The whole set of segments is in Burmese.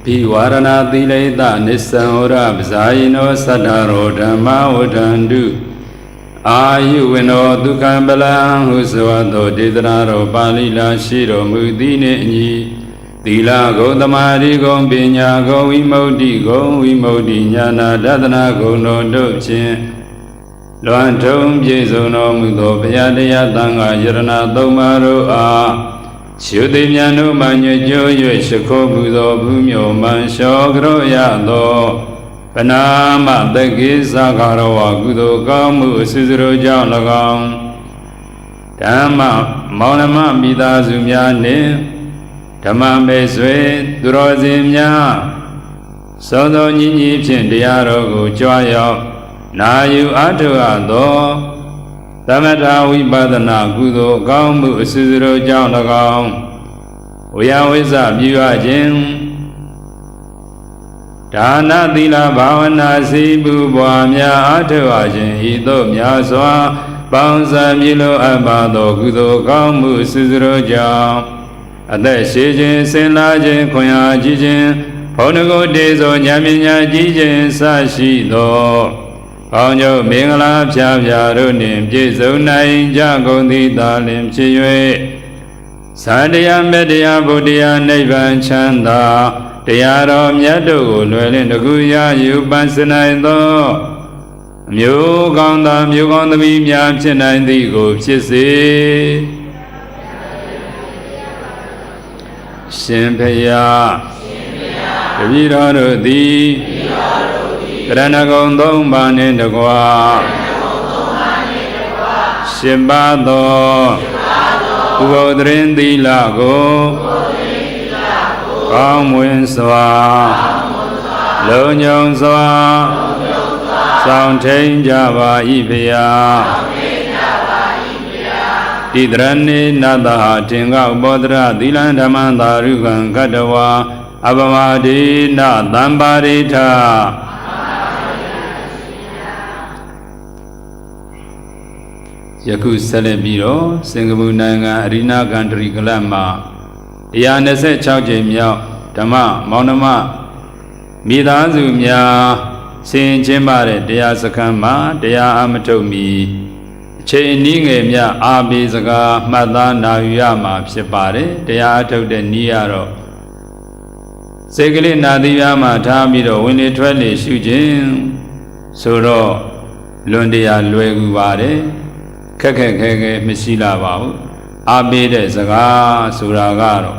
Piwarana Dileta Nissanora Zaino Sadharo Dhamma Udandu Ayuwino Dukambala Huswado Didraro Palila Shiro Mudine Nyi Dila Godamari Gom Pinya Go Vimodi Nyana Dadana Go No Dochin Luantum Jesuno Mudo Payadaya Tanga Yarana Domaro A Shudimyanu Manyo Shako Budo Bumyo Mansho Groyado Panama Dagisa Karawa Gudo Gamu Suzuro Jalagam Dhamma Maunama Mida Zumyane Dhamma Meswe Durozimya Sodo Nini Pindiaro Joyo Nayu Atuado Tamata Vibadana Gudo Gamu Suzuro Jalagam Uyawisa Biwajin Dana Dila Bhavana Sibu Bwamya Atavajin Hito Myaswa Bangsa Milo Abado Gudo Gamu Suzuro Jal Ate Shijin Senlajin Konya Jijin Ponago Dezo Nyaminya Jijin Sashido Onyo Mingala Pya Runim Jizo Nai Jagondi Dalim Chiyue Sadya Medya Buddhya Nivan Chanda Diyaro Myadu Lwelin Duguya Yubansanai Do Myuganda Myam Chinai Digo Chisi Shimpaya Viraro Di Ranagondong Bani Dagwa Shimbado Ugodrin Dilago Kamwin Swa Lonyong Swa Soundtain Java Ipia Tidrani Nada Tinga Bodra Dilan Damanda Rugan Kadawa Abamadi Na Dambarita Yaku Salebiro, Singapore Nanga, Arena Country Kalama, Yanese Chaujimia, Tama, Monama, Midazumia, Saint Jemare, Dea Sakama, Dea Amatomi, Chaining Mia, Abizaga, Mada Nayama, Separe, Dea to the Niaro. Segli Nadiama, Tamiro, Winnie Twelly, Shujin, Soro, Lundia Lueguvare. Keke Misila Bau, Abide Zaga, Suragaro,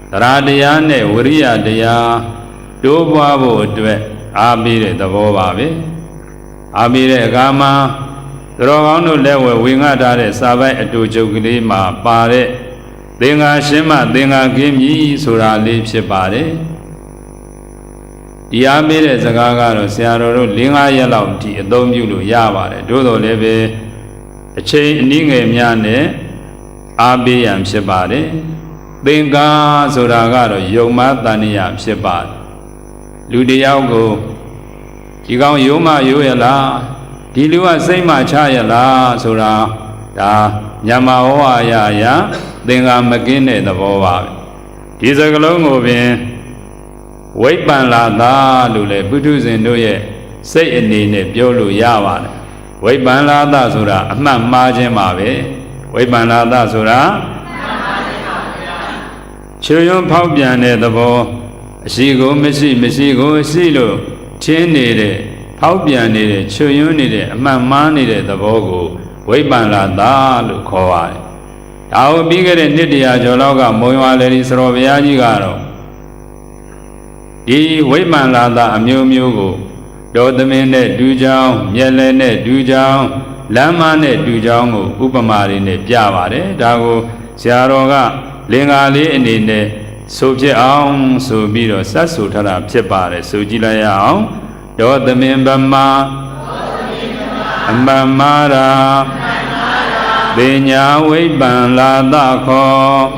Radiane, Uria Dea, Dubabo Dwe, Abide the Bobabe, Abide Gama, Rogano Lewe, Wingadare, Sabe, Dujugima, Pare, Dinga Shima, Dinga Gimi, Sura Lipsipare, Yabide Zagaro, Siaro, Linga Yelauti, Domulu Yavare, Dodo Leve. A chain Ninga Miane Abi am Shebade Benga Suragaro Yoma Daniam Shebad Ludiago Yigao Yoma Yuela Dilua Sema Chayala Sura Da Yamaoa Ya Denga Magine the Bova Tizagalongo Bin Wait Ban La Lule Buddhas in Noye Say in Nine Piolu Yawan Wait Banlada Sura, a man margin Mabe, Wait Banlada Sura Children Paupian the Bo, Shigo, Messigo, Silo, Chin needed, Paupian needed, Children needed, a man needed the Bogo, Wait Banlada, Lukoai. Our bigger than Nidia Jologa, Moya Lady Sorovia Gigaro. E. Wait Banlada, a Mugo. Dodamine Dujang, Yelene Dujang, Lamane Dujang, Upamari, Javare, Dago, Siaroga, Lingali in Soji Aung, Subiro, Sasutara, Chepare, Sujilaya, Dodamin Bama, Bamara, Benya Wiban La Dako,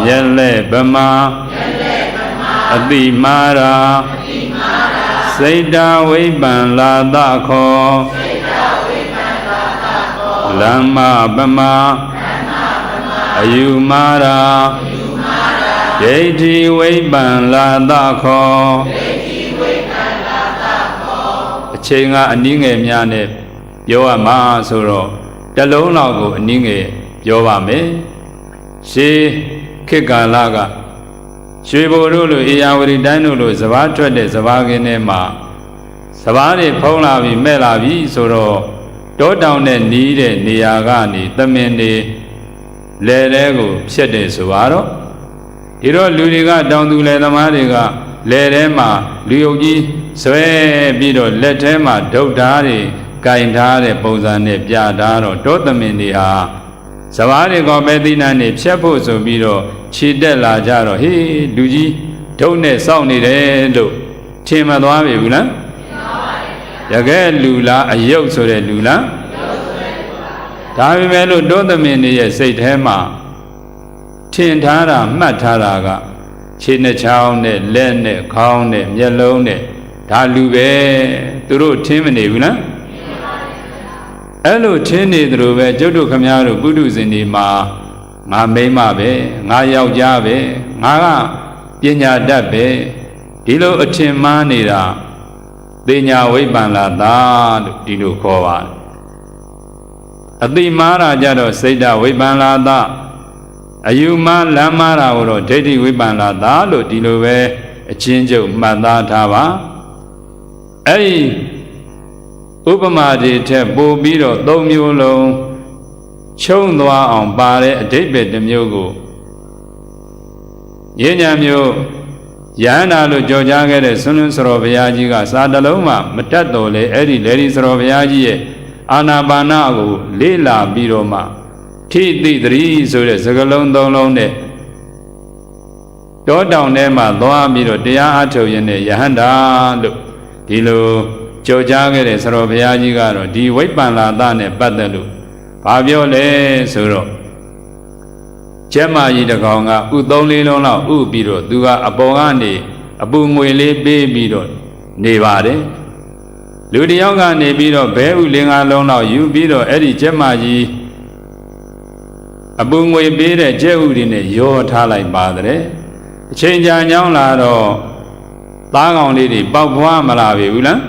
Yele Bama, Adimara. Saida Wiban La Dako Lama Bama Ayumara ဒိဋ္ဌိဝိပ္ပန္လာသခောအချိန်ကအနည်းငယ်များနဲ့ပြောရမှာဆိုတော့တစ်လုံးလောက်ကိုအနည်းငယ်ပြောပါမယ်ရှေးခေတ်ကာလကရွှေဘိုတို့လိုအေယာဝတီတိုင်းတို့လိုစဘာထွက်တဲ့စဘာကင်းထဲမှာစဘာတွေဖုံးလာပြီးမဲ့လာပြီးဆိုတော့တောတောင်နဲ့နီးတဲ့နေရာကနေသမင်တွေလယ်တဲကိုဖြတ်တယ်ဆိုတော့ဒီတော့လူတွေကတောင်သူလယ်သမားတွေကလယ်ထဲမှာလူယုတ်ကြီးဆွဲပြီးတော့လက်ထဲမှာဒုတ်ဓာတ်တွေကင်ထားတဲ့ပုံစံနဲ့ပြထားတော့တောသမင်တွေဟာစဘာတွေကပဲသိနာနေဖြတ်ဖို့ဆိုပြီးတော့ခြေတက်လာကြတော့ဟေးလူကြီးဒုတ်နဲ့စောင့်နေတယ်လို့ထင်မသွားပြီဘူးလားတကယ်လူလားအယုတ်ဆိုတဲ့လူလားဒါပေမဲ့လို့တောသမင်တွေရဲ့စိတ်ထဲမှာထင်ထားတာမှတ်ထားတာကခြေနှချောင်းနဲ့လက်နဲ့ခေါင်းနဲ့မျက်လုံးနဲ့ဒါလူပဲသူတို့ထင်မနေဘူးလားအဲ့လိုထင်းနေသလိုပဲကျုပ်တို့ခမည်းတော်ပုထုဇဉ်တွေမှာငါမိန်းမပဲငါယောက်ျားပဲငါကပညာတတ်ပဲဒီလိုအထင်မှားနေတာသိညာဝိပ္ပန္လာသာလို့ဒီလိုခေါ်ပါတယ်အတိမားတာကြတော့စိတ်ဓာဝိပ္ပန္လာသာအယူမှားလမ်းမှားတာကိုတော့ဒိဋ္ဌိဝိပ္ပန္လာသာလို့ဒီလိုပဲအချင်းချုပ်မှတ်သားထားပါအဲ့ဒီဥပမာတွေထက်ပိုပြီးတော့၃မျိုးလုံးချုံသွားအောင်ပါတဲ့အဓိပ္ပာယ်တစ်မျိုးကိုရင်းညာမျိုးယဟန္တာလို့ကြော်ကြားခဲ့တဲ့ဆွမ်းလွန်းစရောဘုရားကြီးကစာတလုံးမှမတတ်တော်လေအဲ့ဒီလေဒီစရောဘုရားကြီးရဲ့အာနာပါနကိုလေ့လာပြီးတော့မှထိတိတရီဆိုတဲ့စကားလုံး၃လုံးနဲ့တောတောင်ထဲမှာသွားပြီးတော့တရားအားထုတ်ရင်းနဲ့ယဟန္တာလို့ဒီလိုကြော်ကြားခဲ့တဲ့စရောဘုရားကြီးကတော့ဒီဝိပ္ပန္လာသနဲ့ပတ်သက်လို့ဘာပြောလဲဆိုတော့ကျက်မကြီးတစ်ကောင်ကဥ၃၄လုံးလောက်ဥပြီးတော့သူကအပေါ်ကနေအပူငွေလေးပေးပြီးတော့နေပါတယ်လူတယောက်ကနေပြီးတော့ဘဲဥ၄၅လုံးလောက်ယူပြီးတော့အဲ့ဒီကျက်မကြီးအပူငွေပေးတဲ့ကျက်ဥတွေနဲ့ရောထားလိုက်ပါတယ်အချိန်ကြာညောင်းလာတော့သားကောင်လေးတွေပေါက်ဖွားမလာပြီဘူးလား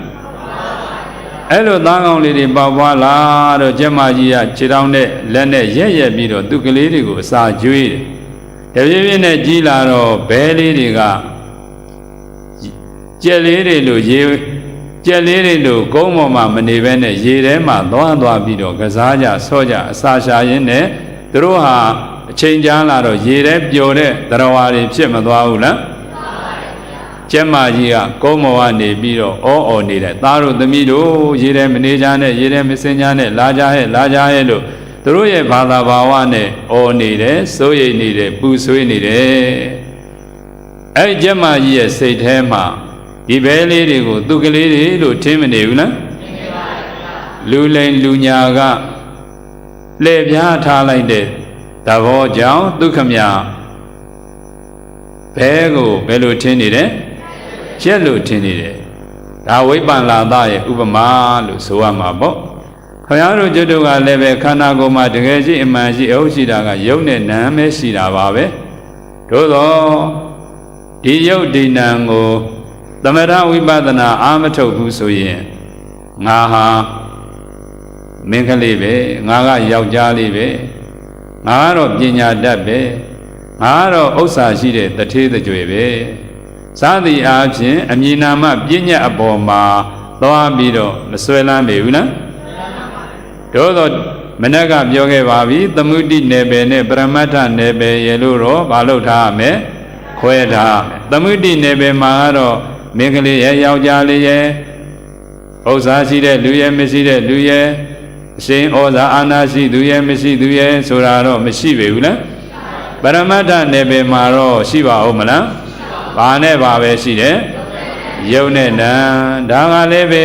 အဲ့လိုသားကောင်လေးတွေပေါက်ဖွားလာတော့ကျက်မကြီးကခြေထောက်နဲ့လက်နဲ့ရက်ပြီးတော့သူ့ကလေးတွေကိုအစာကျွေးတယ်တပြည့်ပြည့်နဲ့ကြီးလာတော့ဘဲလေးတွေကကြက်လေးတွေလိုရေကြက်လေးတွေလိုကုန်းပေါ်မှာမနေဘဲနဲ့ရေထဲမှာသွားပြီးတော့ကစားကြဆော့ကြအစာရှာရင်းနဲ့သူတို့ဟာအချိန်ကြာလာတော့ရေထဲပျော်တဲ့သရဝါတွေဖြစ်မသွားဘူးလားကျက်မကြီးကကုန်းမော်ကနေပြီးတော့အော်နေတဲ့သားတို့သမီးတို့ရေထဲမနေကြနဲ့ရေထဲမစင်ကြနဲ့လာကြဟဲ့လို့သူတို့ရဲ့ဘာသာဘာဝနဲ့အော်နေတယ်စိုးရိမ်နေတယ်ပူဆွေးနေတယ်အဲ့ကျက်မကြီးရဲ့စိတ်ထဲမှာဒီဘဲလေးတွေကိုသူကလေးတွေလို့ထင်မနေဘူးလားလူလိန်လူညာကလှည့်ပြားထားလိုက်တဲ့သဘောကြောင့်ဒုက္ခမြဘဲကိုဘယ်လိုထင်နေတယ်ကျက်လို့ထင်နေတယ်ဒါဝိပ္ပန္လာသရဲ့ဥပမာလို့ဆိုရမှာပေါ့ခင်ဗျားတို့ကျွတ်တို့ကလည်းပဲခန္ဓာကိုယ်မှာတကယ်ရှိအမှန်ရှိအဟုတ်ရှိတာကယုတ်နဲ့နာမ်ပဲရှိတာပါပဲသို့တော့ဒီယုတ်ဒီနာမ်ကိုသမထဝိပဿနာအာမထုတ်ဘူးဆိုရင်ငါဟာမင်းကလေးပဲငါကယောက်ျားလေးပဲငါကတော့ပညာတတ်ပဲငါကတော့ဥစ္စာရှိတဲ့တထေးတကြွယ်ပဲစသည်အားဖြင့်အမည်နာမပညာအပေါ်မှာသွားပြီးတော့မဆွဲလန်းပေဘူးလားတို့တော့မနက်ကပြောခဲ့ပါပြီသမုဒိနယ်ပယ်နဲ့ပရမတ္ထနယ်ပယ်ရေလို့တော့မလုပ်ထားရမယ်ခွဲထားသမုဒိနယ်ပယ်မှာကတော့မင်းကလေးရဲ့ယောက်ျားလေးရဲ့ဥစ္စာရှိတဲ့လူရဲ့မရှိတဲ့လူရဲ့အရှင်ဩဇာအာနာရှိသူရဲ့မရှိသူရဲ့ဆိုတာတော့မရှိပေဘူးလားပရမတ္ထနယ်ပယ်မှာတော့ရှိပါဦးမလားဘာနဲ့ဘာပဲရှိတယ်ယုံနဲ့နံဒါကလည်းပဲ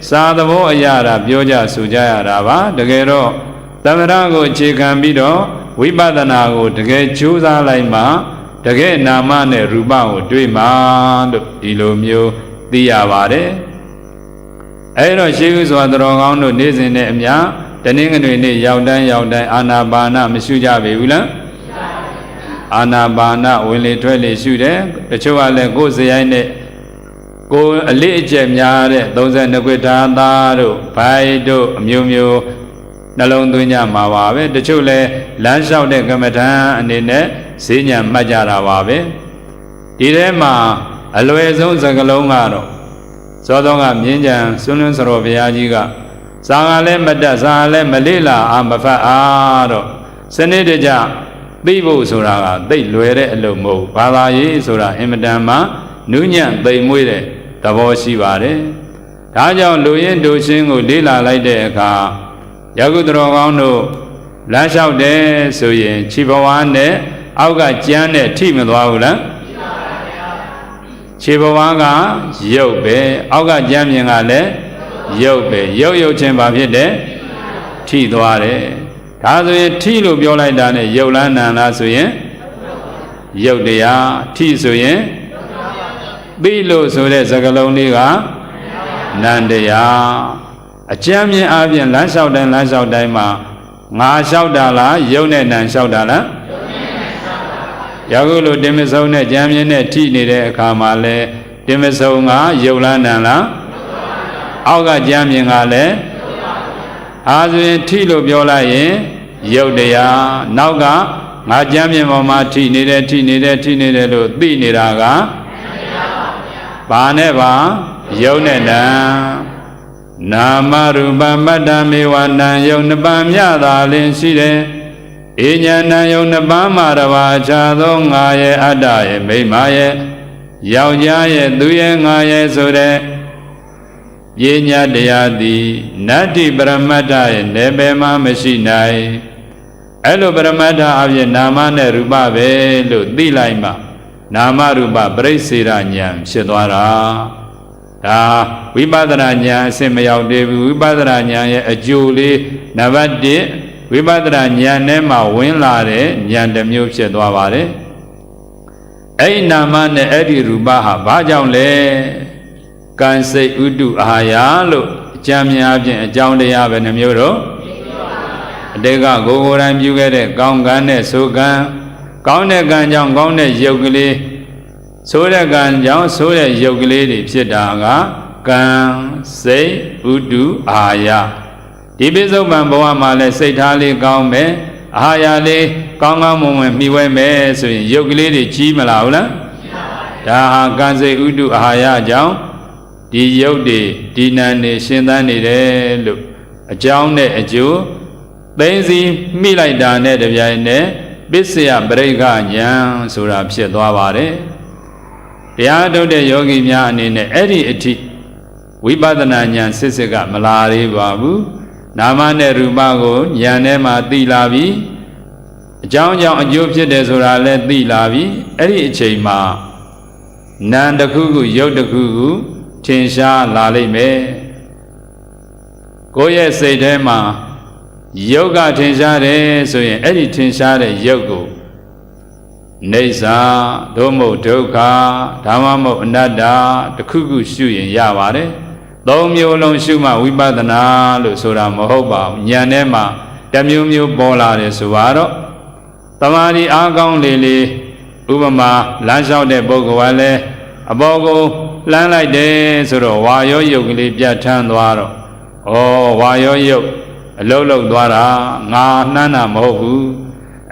စာသဘောအရာတာပြောကြဆိုကြရတာပါတကယ်တော့သမထကိုအခြေခံပြီးတော့ဝိပဿနာကိုတကယ်ကြိုးစားလိုက်မှတကယ်နာမနဲ့ရူပကိုတွေ့မှလို့ဒီလိုမျိုးသိရပါတယ်အဲ့တော့ရှေးဥစွာတော်ကောင်းတို့နေ့စဉ်နဲ့အမျှတနင်္ဂနွေနေ့ရောက်တိုင်းအာနာပါနမရှိကြပေဘူးလား အာနာပါနဝင်လေထွက်လေရှုတယ်တချို့ကလည်းကိုယ်စရိုက်နဲ့ကိုယ်အလေးအကျက်များတဲ့32ခွေထာသားတို့ဘိုက်တို့အမျိုးမျိုးနှလုံးသွင်းကြမှာပါပဲတချို့လည်းလမ်းလျှောက်တဲ့ကမ္မဋ္ဌာန်းအနေနဲ့ဈဉ္ညာမှတ်ကြတာပါပဲဒီထဲမှာအလွယ်ဆုံးစကားလုံးကတော့ဇောတော်ကမြင်းကြံဆွန်းလွန်းစတော်ဘုရားကြီးကဇာကလည်းမတတ်ဇာလည်းမလေးလာအာမဖတ်အားတော့စနစ်တကျသိဖို့ဆိုတာကသိလွယ်တဲ့အလုပ်မဟုတ်ဘာသာရေးဆိုတာအင်မတန်မှနူးညံ့သိမ်မွေ့တဲ့သဘောရှိပါတယ်ဒါကြောင့်လူရင်းတို့ချင်းကိုလေးလာလိုက်တဲ့အခါယခုတော်ကောင်းတို့လမ်းလျှောက်တယ်ဆိုရင်ခြေဘဝနဲ့အောက်ကကျမ်းနဲ့ထိမသွားဘူးလားခြေဘဝကရုပ်ပဲအောက်ကကျမ်းမြင်ကလည်းရုပ်ပဲရုပ်ချင်းဘာဖြစ်တယ်ထိသွားတယ်ဒါဆိုရင်ထိလို့ပြောလိုက်တာနဲ့ရုပ်လားနာလားဆိုရင်ရုပ်တရားထိဆိုရင်သိလို့ဆိုတဲ့စကားလုံးလေးကနန္တရားအကျမ်းမြင်အပြင်လမ်းလျှောက်တိုင်းမှာငါလျှောက်တာလားရုပ်နဲ့နံလျှောက်တာလားယခုလိုတင်မဆုံးနဲ့ကျမ်းမြင်နဲ့ထိနေတဲ့အခါမှာလဲတင်မဆုံးကရုပ်လားနံလားအောက်ကကျမ်းမြင်ကလည်းအားဆိုရင်ထိလို့ပြောလိုက်ရင်ရုပ်တရားနောက်ကငါကျမ်းမြင်ပေါ်မှာထိနေတယ်လို့သိနေတာကဘာနဲ့ပါရုပ်နဲ့နံနာမရူပမတ္တမေဝနံယုံနှစ်ပါးမြတာလင်းရှိတယ်အေညာဏယုံနှစ်ပါးမှာတပါးအခြားသောငါရဲ့အတ္တရဲ့မိမ္မာရဲ့ယောက်ျားရဲ့သူရဲ့ငါရဲ့ဆိုတဲ့ပညာတရားသည်နတ္တိပရမတ္ထရဲ့နယ်ပယ်မှာမရှိနိုင်အဲ့လိုပရမတ္ထအပြင်နာမနဲ့ရူပပဲလို့သိလိုက်မှနာမရူပပရိစ္ဆေရဉာဏ်ဖြစ်သွားတာဒါဝိပဿနာဉာဏ်အစစ်မရောက်သေးဘူးဝိပဿနာဉာဏ်ရဲ့အကျိုးလေးနံပါတ်1ဝိပဿနာဉာဏ်ထဲမှာဝင်လာတဲ့ဉာဏ်တစ်မျိုးဖြစ်သွားပါတယ်အဲ့ဒီနာမနဲ့အဲ့ဒီရူပဟာဘာကြောင့်လဲကံစိတ်ဥတုအာဟာရလို့အကြံဉာဏ်အပြင်အကြောင်းတရားပဲနှမျိုးတော့အတေကကိုယ်တိုင်ပြုခဲ့တဲ့ကောင်းကံနဲ့ဆိုကံကောင်းတဲ့ကံကြောင့်ကောင်းတဲ့ရုပ်ကလေးဆိုတဲ့ကံကြောင့်ဆိုတဲ့ရုပ်ကလေးတွေဖြစ်တာကကံစိတ်ဥတုအာဟာရဒီပိစုပန်ဘဝမှာလဲစိတ်ထားလေးကောင်းမယ်အာဟာရလေးကောင်းကောင်းမွန်မွန်မှီဝဲမယ်ဆိုရင်ရုပ်ကလေးတွေကြီးမလားဟုတ်လားဒါဟာကံစိတ်ဥတုအာဟာရကြောင့်ဒီရုပ်တွေဒီနာနေရှင်သန်နေတယ်လို့အကြောင်းနဲ့အကျိုးသိသိမိလိုက်တာနဲ့တပြိုင်နက်ပစ္စယပရိက္ခဉာဏ်ဆိုတာဖြစ်သွားပါတယ်တရားထုတ်တဲ့ယောဂီများအနေနဲ့အဲ့ဒီအထိဝိပဿနာဉာဏ်စစ်ကမလာသေးပါဘူးနာမနဲ့ရူပကိုဉာဏ်ထဲမှာသိလာပြီအကြောင်းကြောင့်အကျိုးဖြစ်တယ်ဆိုတာလည်းသိလာပြီအဲ့ဒီအချိန်မှာနာမ်တစ်ခုခုရုပ်တစ်ခုခုထင်ရှားလာလိမ့်မယ်ကိုယ့်ရဲ့စိတ်ထဲမှာရုပ်ကထင်ရှားတယ်ဆိုရင်အဲ့ဒီထင်ရှားတဲ့ရုပ်ကိုနေစာသို့မဟုတ်ဒုက္ခဒါမှမဟုတ်အနတ္တတစ်ခုခုရှုရင်ရပါတယ်သုံးမျိုးလုံးရှုမှဝိပဿနာလို့ဆိုတာမဟုတ်ပါဘူးဉာဏ်ထဲမှာတစ်မျိုးမျိုးပေါ်လာတယ်ဆိုတော့တမာရီအားကောင်းလေလေဥပမာလမ်းလျှောက်တဲ့ပုဂ္ဂိုလ်ကလည်းအပေါ်ကိုလှမ်းလိုက်တယ်ဆိုတော့ဝါရောယုတ်ကလေးပြတ်ထန်းသွားတော့ဩဝါရောယုတ်အလုံးလုံးသွားတာငါနှမ်းတာမဟုတ်ဘူး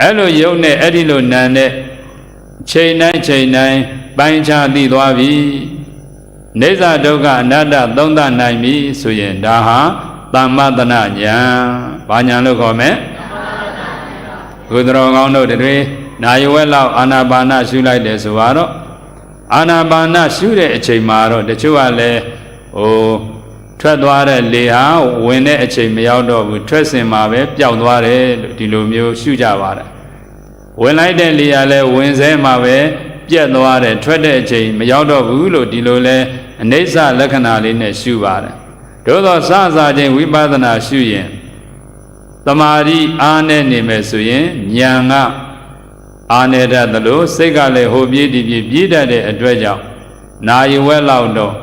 အဲ့လိုယုတ်နဲ့အဲ့ဒီလိုနံနဲ့ချိန်တိုင်းပိုင်းခြားသိသွားပြီနေဇာဒုက္ခအနတ္တသုံးသနိုင်ပြီဆိုရင်ဒါဟာသမ္မတနာဉာဏ်ဘာဉာဏ်လို့ခေါ်မလဲဘုဒ္ဓတော်ကောင်းတို့တွေနာယဝဲလောက်အာနာပါနရှုလိုက်တယ်ဆိုတော့အာနာပါနရှုတဲ့အချိန်မှာတော့တချို့ကလည်းထွက်သွားတဲ့လေဟာဝင်တဲ့အချိန်မရောက်တော့ဘူးထွက်စင်မှာပဲပျောက်သွားတယ်လို့ဒီလိုမျိုးရှုကြပါတယ်ဝင်လိုက်တဲ့လေဟာလည်းဝင်စဲမှာပဲပြက်သွားတယ်ထွက်တဲ့အချိန်မရောက်တော့ဘူးလို့ဒီလိုလဲအနိစ္စလက္ခဏာလေးနဲ့ရှုပါတယ်သို့သောစချင်းဝိပဿနာရှုရင်တမာရီအားနဲ့နေမယ်ဆိုရင်ဉာဏ်ကအားနေတတ်သလိုစိတ်ကလည်းဟိုပြေးဒီပြေးပြေးတတ်တဲ့အတွက်ကြောင့်နာယဝဲလောက်တော့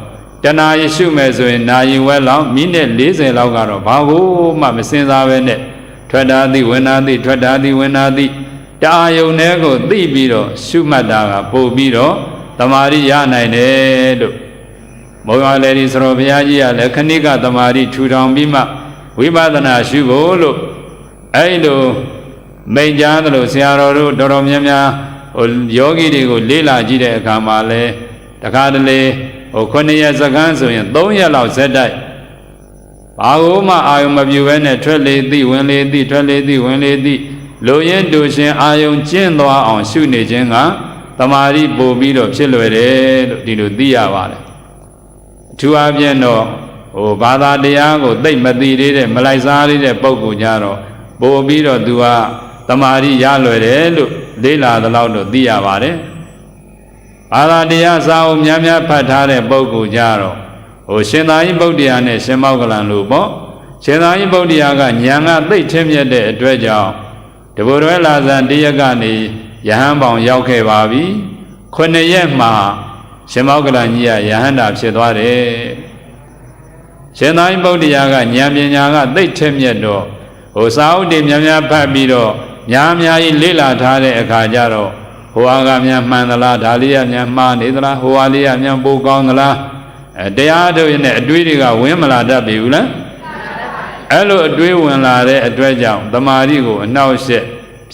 တဏှာရရှုမယ်ဆိုရင်နာယဝဲလောက်မိနစ်40လောက်ကတော့ဘာကိုမှမစင်စားပဲနဲ့ထွက်တာသည်ဝင်တာသည်ထွက်တာသည်ဝင်တာသည် တာယုံတဲ့ကိုသိပြီးတော့ရှုမှတ်တာကပို့ပြီးတော့တမာရီရနိုင်တယ်လို့ဘုရားလည်းဒီစရောဘုရားကြီးကလည်းခဏိကတမာရီထူထောင်ပြီးမှဝိပဿနာရှုဖို့လို့အဲ့လိုမိန့်ကြားသလိုဆရာတော်တို့တော်တော်များများယောဂီတွေကိုလေ့လာကြည့်တဲ့အခါမှာလဲတခါတလေ9ရက်စက္ကန့်ဆိုရင်3ရက်လောက်ဇက်တိုက်ဘာလို့မှအာယုံမပြူဘဲနဲ့ထွက်လေသိဝင်လေသိထွက်လေသိဝင်လေသိလိုရင်းတူရှင်အာယုံကျင့်သွားအောင်ရှုနေခြင်းကတမာရီပို့ပြီးတော့ဖြစ်လွယ်တယ်လို့ဒီလိုသိရပါတယ်အထူးအဖြင့်တော့ဘာသာတရားကိုသိမသိသေးတဲ့မလိုက်စားသေးတဲ့ပုဂ္ဂိုလ်ကြတော့ပို့ပြီးတော့သူကတမာရီရလွယ်တယ်လို့လေ့လာသလောက်တော့သိရပါတယ်ဘာသာတရားစာအုပ်များများဖတ်ထားတဲ့ပုဂ္ဂိုလ်ကြတော့ရှင်သာရိပုတ္တရာနဲ့ရှင်မောက္ကလန်လို့ပေါ့ရှင်သာရိပုတ္တရာကဉာဏ်ကသိထင်းမြတ်တဲ့အတွက်ကြောင့်တဘုရွယ်လာဇန်တရက်ကနေယဟန်ပေါင်ရောက်ခဲ့ပါပြီ9ရက်မှာရှင်မောက္ကလန်ကြီးကယဟန္တာဖြစ်သွားတယ်ရှင်သာရိပုတ္တရာကဉာဏ်ပညာကသိထင်းမြတ်တော့စာအုပ်တွေများများဖတ်ပြီးတော့များများကြီးလေ့လာထားတဲ့အခါကျတော့ဟိုအားကများမှန်သလားဒါလေးကများမှားနေသလားဟိုအားလေးကများပိုကောင်းသလားတရားထုတ်ရင်အတွေးတွေကဝင်မလာတတ်ပြီဘူးလားအဲ့လိုအတွေးဝင်လာတဲ့အတွက်ကြောင့်တမာရီကိုအနှောက်အယှက်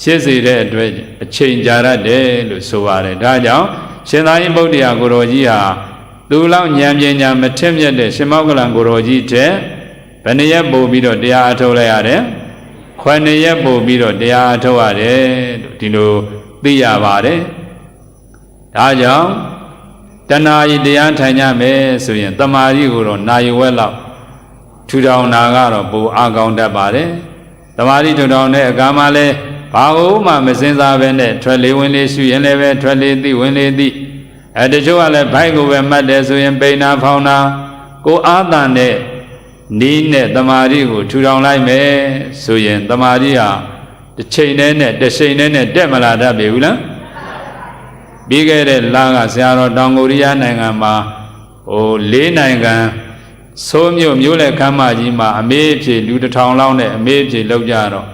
ဖြစ်စေတဲ့အတွက်အချိန်ကြာရတယ်လို့ဆိုပါတယ်ဒါကြောင့်ရှင်သာရိပုတ္တရာကိုယ်တော်ကြီးဟာသူလောက်ဉာဏ်ပညာမထက်မြက်တဲ့ရှင်မောက္ကလန်ကိုယ်တော်ကြီးတဲ့ဘယ်နှစ်ရက်ပို့ပြီးတော့တရားအထုတ်လိုက်ရတယ်9ရက်ပို့ပြီးတော့တရားအထုတ်ရတယ်လို့ဒီလိုသိရပါတယ်ဒါကြောင့်တဏှာကြီးတရားထိုင်ကြမယ်ဆိုရင်တမာရီကိုတော့နာယဝက်လောက်ထူထောင်တာကတော့ပိုအားကောင်းတတ်ပါတယ်တမာရီထူထောင်တဲ့အခါမှာလဲဘာလို့မှမစင်စားပဲနဲ့ထွက်လေဝင်လေရှုရင်လည်းပဲထွက်လေသိဝင်လေသိတချို့ကလည်းဘိုက်ကိုပဲမှတ်တယ်ဆိုရင်ပိန်နာဖောင်းနာကိုအာသန်တဲ့နီးနဲ့တမာရီကိုထူထောင်လိုက်မယ်ဆိုရင်တမာရီဟာတစ်ချိန်နဲ့တစ်ချိန်နဲ့တက်မလာတတ်ပြီဘူးလားပြီးခဲ့တဲ့လကဆရာတော်တောင်ကိုရီးယားနိုင်ငံမှာ4နိုင်ငံစိုးမြို့လက်ခမ်းမကြီးမှာအမေးအဖြေလူ1000လောက်နဲ့အမေးအဖြေလောက်ကြတော့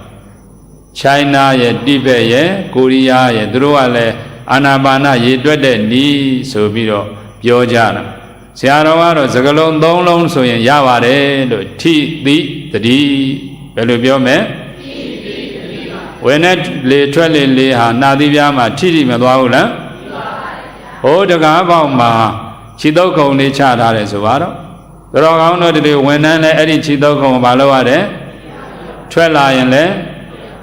China ရဲ့တိဘက်ရဲ့ကိုရီးယားရဲ့သူတို့ကလည်းအာနာပါနရေတွက်တဲ့နီးဆိုပြီးတော့ပြောကြတာဆရာတော်ကတော့စကလုံး3လုံးဆိုရင်ရပါတယ်လို့ထိတိတတိဘယ်လိုပြောမလဲဝယ်နဲ့လေထွက်လေဟာနာသီးပြားမှာထိမသွားဘူးလားဟိုတကားပေါက်မှာခြေတုပ်ခုံလေးချထားတယ်ဆိုပါတော့တော်ကောင်းတို့တွေဝန်ထမ်းလည်းအဲ့ဒီခြေတုပ်ခုံကိုမလုပ်ရတယ်ထွက်လာရင်လည်း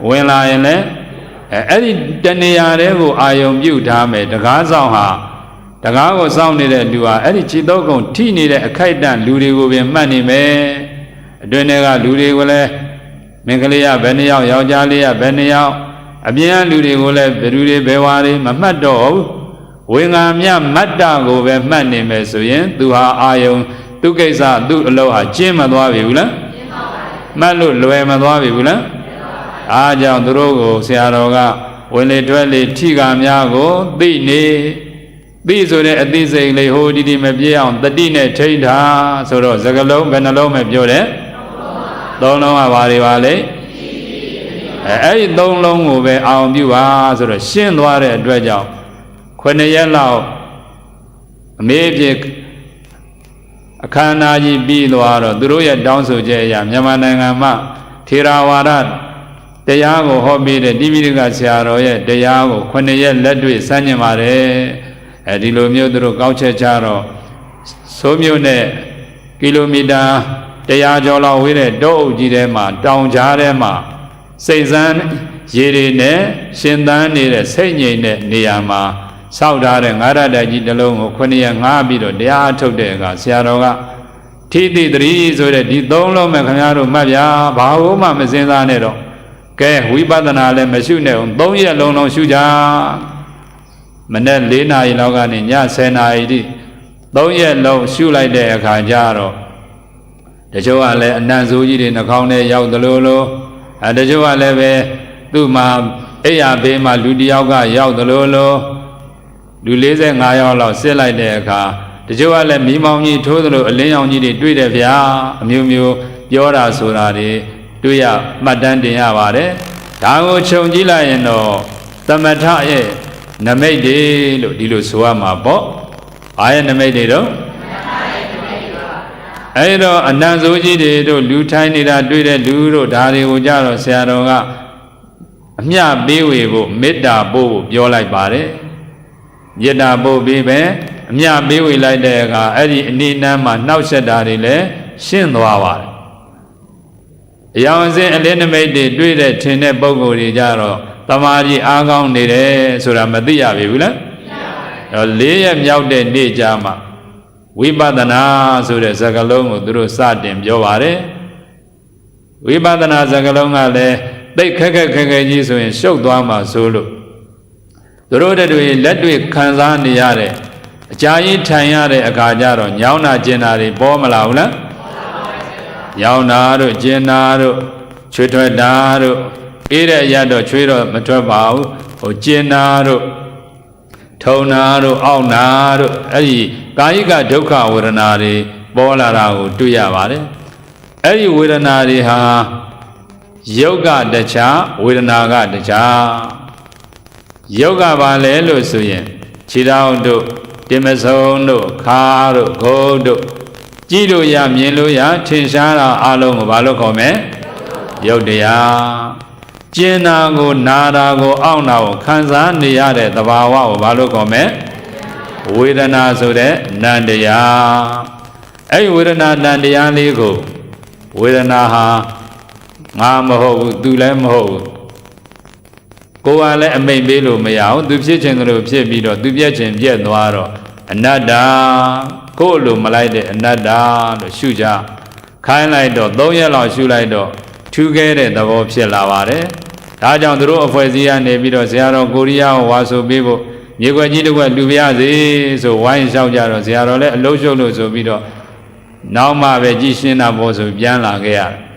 ဝင်လာရင်လည်းအဲ့ဒီတဏှာတွေကိုအာယုံပြုတ်ထားမယ်တကားဆောင်ဟာတကားကိုစောင့်နေတဲ့လူဟာအဲ့ဒီခြေတုပ်ခုံထိနေတဲ့အခိုက်အတန့်လူတွေကိုပင်မှတ်နေမယ်အတွင်းတွေကလူတွေကိုလည်းမင်္ဂလိယဘယ်နှယောက်ယောက်ျားလေးကဘယ်နှယောက်အပြင်ကလူတွေကိုလည်းဘယ်သူတွေဘယ်ဝါတွေမမှတ်တော့ဘူးဝေငါမြမတ္တကိုပဲမှတ်နေမယ်ဆိုရင်သူဟာအာယုံသူကိစ္စသူအလုပ်ဟာကျင်းမသွားပြီဘူးလားကျင်းပါပါမှတ်လို့လွယ်မသွားပြီဘူးလားအားကြောင့်သူတို့ကိုဆရာတော်ကဝင်လေတွဲလေထိကာများကိုသိနေသိဆိုတဲ့အသိစိတ်လေးဟိုဒီမပြေအောင်တတိနဲ့ထိန်းထားဆိုတော့စကလုံးဘယ်နှလုံးပဲပြောတယ်3လုံးကဘာတွေပါလဲအဲ့ဒီ3လုံးကိုပဲအောင်ပြုပါဆိုတော့ရှင်းသွားတဲ့အတွက်ကြောင့်9ရက်လောက်အမေးဖြစ်အခမ်းအနားကြီးပြီးသွားတော့သူတို့ရဲ့တောင်းဆိုချက်အရမြန်မာနိုင်ငံမှာထေရဝါဒတရားကိုဟောပြီးတဲ့တိပိဋကဆရာတော်ရဲ့တရားကို9ရက်လက်တွေ့စမ်းကျင်ပါတယ်ဒီလိုမျိုးသူတို့ကောက်ချက်ချတော့ဆိုးမြို့နဲ့ကီလိုမီတာ100ကျော်လောက်ဝေးတဲ့တောအုပ်ကြီးထဲမှာတောင်ကြားထဲမှာစိတ်ဆန်းရေတွေနဲ့ရှင်သန်နေတဲ့စိတ်ငြိမ်တဲ့နေရာမှာဆောက်ထားတဲ့ငါးရတကြီးတစ်လုံးကို9ရက်ငါးပြီးတော့တရားထုတ်တဲ့အခါဆရာတော်ကထိတိတရီဆိုတဲ့ဒီ3လုံးမဲ့ခင်ဗျားတို့မှတ်ဗျာဘာလို့မှမစင်စားနဲ့တော့ကဲဝိပဿနာလည်းမရှုနဲ့အောင်3ရက်လုံးလုံးရှုကြမနေ့4နာရီလောက်ကနေည10နာရီထိ3ရက်လုံးရှုလိုက်တဲ့အခါကျတော့တချို့ကလည်းအနံ့ဆိုးကြီးတွေနှာခေါင်းထဲရောက်သလိုလိုတချို့ကလည်းပဲသူ့မှာအိယာဘေးမှာလူတယောက်ကရောက်သလိုလိုလူ45ယောက်လောက်စစ်လိုက်တဲ့အခါတချို့ကလည်းမိမောင်ကြီးထိုးသလိုအလင်းရောင်ကြီးတွေတွေ့တယ်ဗျာအမျိုးမျိုးပြောတာဆိုတာတွေတွေ့ရမှတ်တမ်းတင်ရပါတယ်ဒါကိုခြုံကြည့်လိုက်ရင်တော့တ သမထရဲ့နမိတ်တွေလို့ဒီလိုဆိုရမှာပေါ့ဘာရဲ့နမိတ်တွေတော့အဲ့တော့အနံဆိုးကြီးတွေတို့လူထိုင်းနေတာတွေ့တဲ့လူတို့ဒါတွေကိုကြတော့ဆရာတော်ကအမျှပေးဝေဖို့မေတ္တာပို့ဖို့ပြောလိုက်ပါတယ်မေတ္တာပို့ပြီးပဲအမျှပေးဝေလိုက်တဲ့အခါအဲ့ဒီအနိနမ်းမှာနှောက်ဆက်တာတွေလည်းရှင်းသွားပါတယ်အယောင်စဉ်အလင်းနမိတ်တွေတွေ့တဲ့ထင်တဲ့ပုံကိုယ်တွေကြတော့တမာရီအားကောင်းနေတယ်ဆိုတာမသိရပြီဘူးလားတော့၄ရက်မြောက်တဲ့နေ့ကြမှာဝိပဿနာဆိုတဲ့စကားလုံးကိုသူတို့စတင်ပြောပါတယ်ဝိပဿနာစကားလုံးကလည်းသိခက်ကြီးဆိုရင်ရှုပ်သွားမှာဆိုလို့သူတို့တွေလက်တွေ့ခံစားနေရတဲ့အကြာကြီးထိုင်ရတဲ့အခါကျတော့ညောင်းတာကျင်တာတွေပေါ်မလာဘူးလားညောင်းတာတို့ကျင်တာတို့ချွေထွက်တာတို့အေးတဲ့အရာတော့ချွေတော့မထွက်ပါဘူးဟိုကျင်တာတို့ထုံနာတို့အောင့်နာတို့အဲ့ဒီကာယကဒုက္ခဝေဒနာတွေပေါ်လာတာကိုတွေ့ရပါတယ်အဲ့ဒီဝေဒနာတွေဟာယုတ်ကတခြားဝေဒနာကတခြားယုတ်ကဘာလဲလို့ဆိုရင်ခြေထောက်တို့တင်မဆုံးတို့ခါတို့ဂုတ်တို့ကြည့်လို့ရမြင်လို့ရထင်ရှားတာအလုံးကိုဘာလို့ခေါ်မလဲယုတ်တရားကျင်နာကိုနာတာကိုအောင့်တာကိုခံစားနေရတဲ့သဘာဝကိုဘာလို့ခေါ်မလဲဝေဒနာဆိုတဲ့နံတရားအဲ့ဒီဝေဒနာနံတရားလေးကိုဝေဒနာဟာငါမဟုတ်ဘူးသူလည်းမဟုတ်ဘူးကိုယ်ကလည်းအမိန်ပေးလို့မရဘူးသူဖြစ်ခြင်းတို့ဖြစ်ပြီးတော့သူပြည့်ခြင်းပြည့်သွားတော့အနတ္တကိုယ်လိုမလိုက်တဲ့အနတ္တလို့ရှုကြခိုင်းလိုက်တော့3ရက်လောက်ရှုလိုက်တော့ထူးခဲတဲ့သဘောဖြစ်လာပါတယ်ဒါကြောင့်သူတို့အဖွဲ့အစည်းကနေပြီးတော့ဆရာတော်ကိုရီးယားကိုဝါဆိုပေးဖို့မြေခွက်ကြီးတစ်ခွက်လူပြရစေဆိုဝိုင်းလျှောက်ကြတော့ဆရာတော်လည်းအလုံးရှုပ်လို့ဆိုပြီးတော့နောက်မှပဲကြည်ရှင်းတာပေါ့ဆိုပြန်လာခဲ့ရတယ်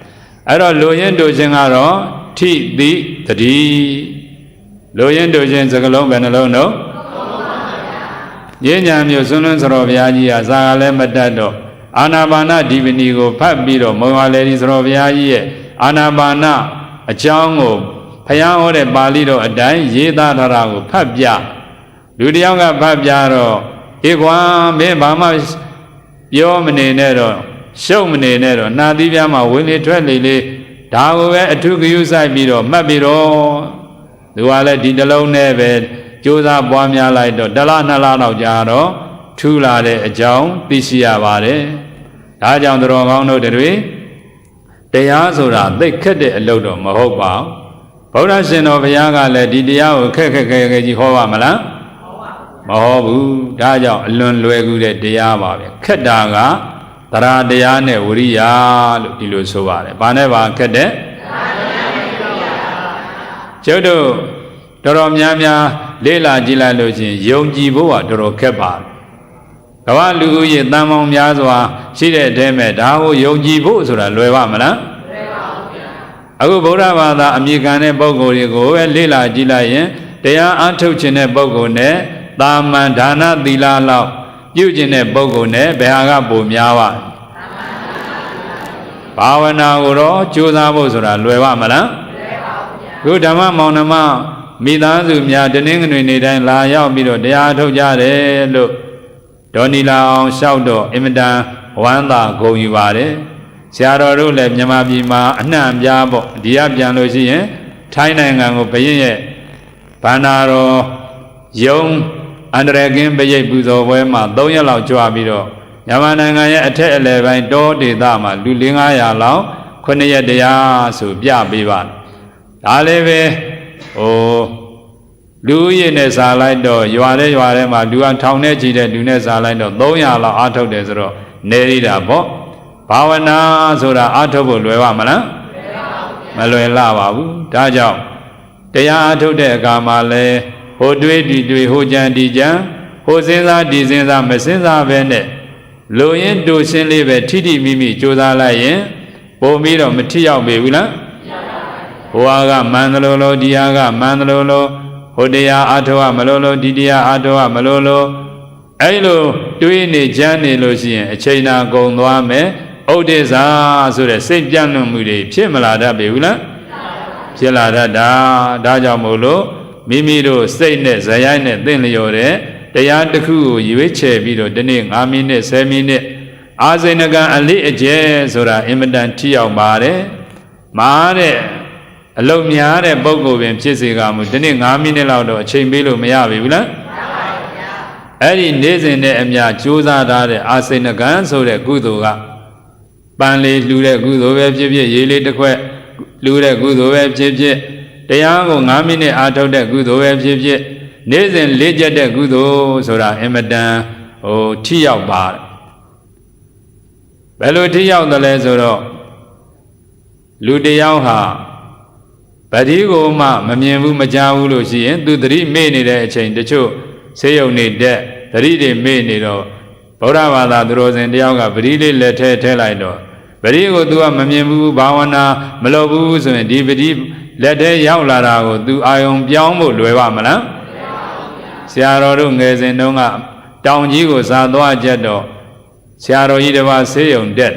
အဲ့တော့လူရင်းတို့ချင်းကတော့ထိတိတတိလူရင်းတို့ချင်းစကလုံးပဲနှလုံးတော့ရင်းညာမျိုးစွန်းလွန်းစတော်ဘုရားကြီးဟာဇာကလည်းမတတ်တော့အာနာပါနဒီပဏီကိုဖတ်ပြီးတော့မောဟလေဒီစတော်ဘုရားကြီးရဲ့အာနာပါနအကြောင်းကိုဘုရားဟောတဲ့ပါဠိတော်အတိုင်းရေးသားထားတာကိုဖတ်ပြလူတယောက်ကဖတ်ပြတော့ဧကွာမင်းဘာမှပြောမနေနဲ့တော့ရှုပ်မနေနဲ့တော့နှာသီးပြားမှာဝင်လေထွက်လေလေးဒါကိုပဲအထုကယူဆိုင်ပြီးတော့မှတ်ပြီးတော့သူကလည်းဒီတလုံးနဲ့ပဲကြိုးစားပွားများလိုက်တော့1လ2လလောက်ကြာတော့ထူလာတဲ့အကြောင်းသိရှိရပါတယ်ဒါကြောင့်တော်ကောင်းတို့တွေတရားဆိုတာသိခက်တဲ့အလုပ်တော့မဟုတ်ပါဘူးဗုဒ္ဓရှင်တော်ဘုရားကလည်းဒီတရားကိုခက်ကြီးဟောပါမလားမဟောဘူးဒါကြောင့်အလွန်လွယ်ကူတဲ့တရားပါပဲခက်တာကသရတရားနဲ့ဝရိယလို့ဒီလိုဆိုပါတယ်။ဘာနဲ့ပါခက်တဲ့ကျုပ်တို့တော်တော်များလေ့လာကြည့်လိုက်လို့ချင်းယုံကြည်ဖို့ကတော်တော်ခက်ပါတယ်။ကမ္ဘာလူဦးရေတန်ပေါင်းများစွာရှိတဲ့အထဲမှာဒါကိုယုံကြည်ဖို့ဆိုတာလွယ်ပါမလား။လွယ်ပါဘူးဗျာ။အခုဗုဒ္ဓဘာသာအမြဲခံတဲ့ပုဂ္ဂိုလ်တွေကိုပဲလေ့လာကြည့်လိုက်ရင်တရားအားထုတ်ခြင်းတဲ့ပုဂ္ဂိုလ်နဲ့တာမန်ဒါနသီလလောက်ပြုကျင်တဲ့ပုဂ္ဂိုလ်နဲ့ဘယ်ဟာကပိုများပါဘာဝနာကိုတော့ကြိုးစားဖို့ဆိုတာလွယ်ပါမလားလွယ်ပါဘူးဗျာခုဓမ္မမောင်နှမမိသားစုများတနင်္ဂနွေနေ့တိုင်းလာရောက်ပြီးတော့တရားထုတ်ကြတယ်လို့ဒေါ်နီလာအောင်လျှောက်တော့အင်မတန်ဝမ်းသာဂုဏ်ယူပါတယ်ဆရာတော်တို့လည်းမြန်မာပြည်မှာအနှံ့ပြားပေါ့ဒီကပြန်လို့ရှိရင်ထိုင်းနိုင်ငံကိုဘုရင်ရဲ့ဗန္နာတော်ယုံအန္တရာယ်ကင်းပရိတ်ပူဇော်ပွဲမှာ3ရက်လောက်ကြွားပြီးတော့မြန်မာနိုင်ငံရဲ့အထက်အလယ်ပိုင်းတောဒေသမှာလူ400-500လောက်9ရက်တရားဆိုပြပေးပါဒါလည်းပဲလူရည်နဲ့စားလိုက်တော့ရွာထဲမှာလူကထောင်နဲ့ချီတဲ့လူနဲ့စားလိုက်တော့300လောက်အားထုတ်တယ်ဆိုတော့နေရတာပေါ့ဘာဝနာဆိုတာအားထုတ်ဖို့လွယ်ပါမလားမလွယ်လာပါဘူးဒါကြောင့်တရားအားထုတ်တဲ့အခါမှာလဲဟိုတွေးဒီတွေးဟိုကြံဒီကြံဟိုစဉ်းစားဒီစဉ်းစားမစဉ်းစားပဲနဲ့လူရင်းတူရှင်းလေးပဲထိထိမိမိကြိုးစားလိုက်ရင်ပုံပြီးတော့မထိရောက်ပေဘူးလားဟိုဟာကမန္တလို့လို့ဒီဟာကမန္တလို့လို့ဟိုတရားအာထောမလို့လို့ဒီတရားအာထောမလို့လို့အဲ့လိုတွေးနေကြမ်းနေလို့ရှိရင်အချိန်နာကုန်သွားမယ်ဥဒိစ္စဆိုတဲ့စိတ်ပြန့်လွင့်မှုတွေဖြစ်မလာတတ်ပေဘူးလားဖြစ်လာတတ်တာဒါကြောင့်မို့လို့ မိမိတို့စိတ်နဲ့ဇယိုက်နဲ့သင်လျော်တဲ့တရားတစ်ခုကိုရွေးချယ်ပြီးတော့ဒီနေ့9မိနစ်10မိနစ်အာဇိနကံအလေးအကျယ်ဆိုတာအင်မတန်ထိရောက်ပါတယ်မာတဲ့အလုံးများတဲ့ပုံကိုပင်ဖြစ်စေကမူဒီနေ့9မိနစ်လောက်တော့အချိန်ပေးလို့မရပြီဘူးလားအဲ့ဒီနေ့စဉ်နဲ့အမျှကြိုးစားထားတဲ့အာဇိနကံဆိုတဲ့ကုသိုလ်ကပန်းလေးလှူတဲ့ကုသိုလ်ပဲဖြစ်ဖြစ်ရေလေးတစ်ခွက်လှူတဲ့ကုသိုလ်ပဲဖြစ်ဖြစ်တရားကို9မိနစ်အားထုတ်တဲ့ကုသိုလ်ပဲဖြစ်ဖြစ်နေ့စဉ်လေ့ကျက်တဲ့ကုသိုလ်ဆိုတာအင်မတန်ထိရောက်ပါတယ်ဘယ်လိုထိရောက်တယ်လဲဆိုတော့လူတယောက်ဟာဗတိကိုမှမမြင်ဘူးမကြားဘူးလို့ရှိရင်သူသတိမေ့နေတဲ့အချိန်တချို့ဆေးရုံနေတဲ့သတိတွေမေ့နေတော့ဗုဒ္ဓဘာသာသူတော်စင်တယောက်ကဗတိလေးလက်ထဲလိုက်တော့ဗတိကို तू ကမမြင်ဘူးဘာဝနာမလုပ်ဘူးဆိုရင်ဒီဗတိလက်ထဲရောက်လာတာကို तू အာယုံပြောင်းဖို့လွယ်ပါမလားဆရာတော်တို့ငယ်စဉ်တုန်းကတောင်ကြီးကိုဇာသွားကြတော့ဆရာတော်ကြီးတစ်ပါးဆေးရုံတက်